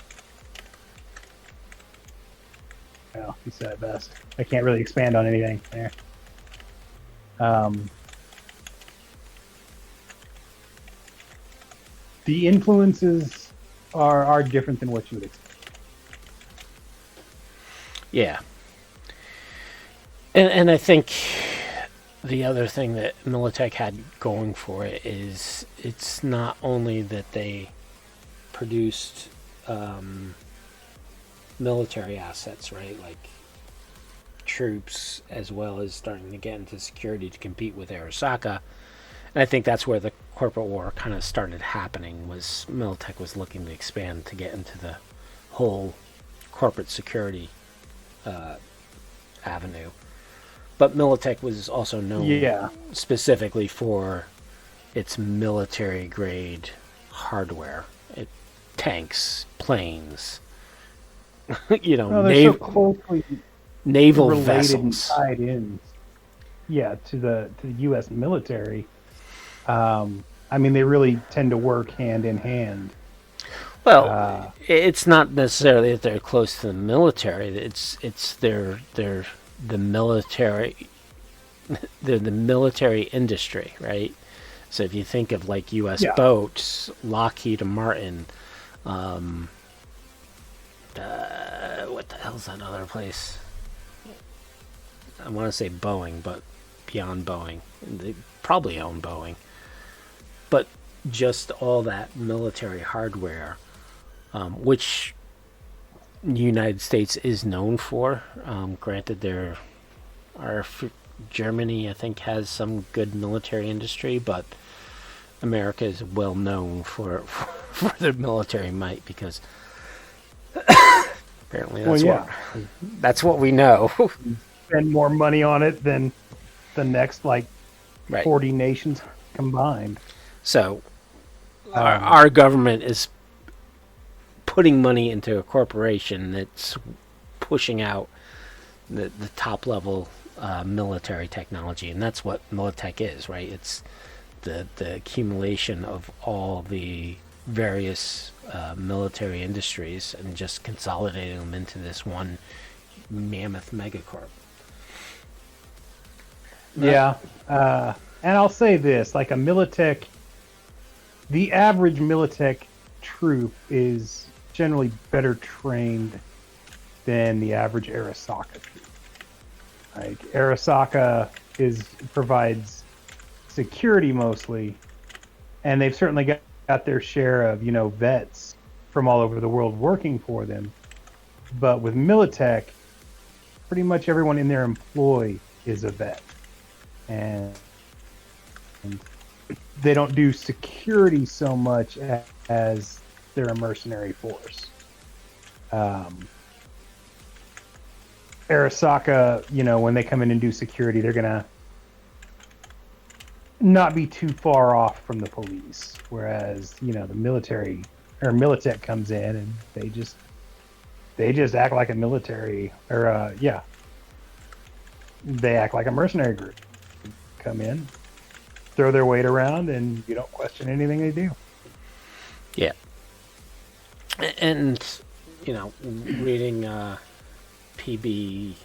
Well, you said it best. I can't really expand on anything there. The influences are different than what you would expect. Yeah. And I think the other thing that Militech had going for it is it's not only that they produced military assets, right? Like troops, as well as starting to get into security to compete with Arasaka. And I think that's where the corporate war kind of started happening, was Militech was looking to expand to get into the whole corporate security avenue. But Militech was also known specifically for its military grade hardware. Tanks, planes, so closely naval related vessels. And tied in, to the U.S. military. They really tend to work hand in hand. Well, it's not necessarily that they're close to the military. It's the military. They're the military industry, right? So if you think of like U.S. boats, Lockheed Martin, what the hell's that other place? I want to say Boeing, but beyond Boeing, they probably own Boeing. But just all that military hardware, which the United States is known for. Granted, Germany, I think, has some good military industry, but America is well known for their military might, because Apparently, That's what we know. spend more money on it than the next like Right. 40 nations combined. So our government is putting money into a corporation that's pushing out the top level military technology, and that's what Militech is, right? It's the accumulation of all the various military industries and just consolidating them into this one mammoth megacorp. Yeah. And I'll say this, like a Militech, the average Militech troop is generally better trained than the average Arasaka troop. Like Arasaka provides security mostly, and they've certainly got their share of, vets from all over the world working for them. But with Militech, pretty much everyone in their employ is a vet. And they don't do security so much as they're a mercenary force. Arasaka, when they come in and do security, they're gonna not be too far off from the police. Whereas, the military or Militech comes in and they just act like a military, or they act like a mercenary group. Come in, throw their weight around, and you don't question anything they do. Yeah. And, reading PWB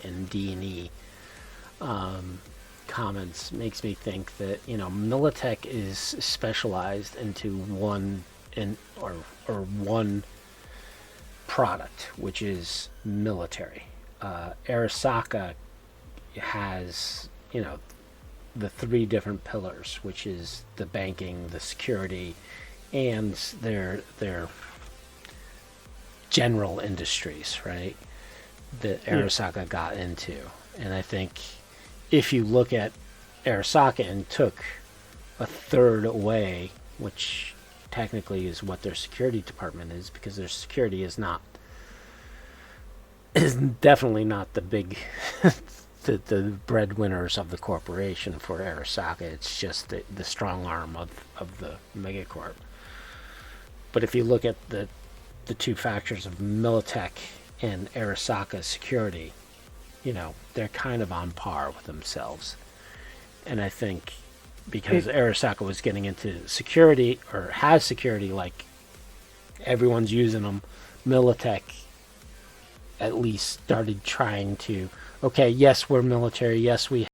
and D&E comments makes me think that, Militech is specialized into one product, which is military. Arasaka has, the three different pillars, which is the banking, the security, and their general industries, right? That Arasaka got into. And I think if you look at Arasaka and took a third away, which technically is what their security department is, because their security is definitely not the big the breadwinners of the corporation for Arasaka. It's just the strong arm of the megacorp. But if you look at the two factors of Militech and Arasaka security, they're kind of on par with themselves. And I think because Arasaka was getting into security, or has security, like everyone's using them, Militech at least started trying to, okay, yes, we're military, yes, we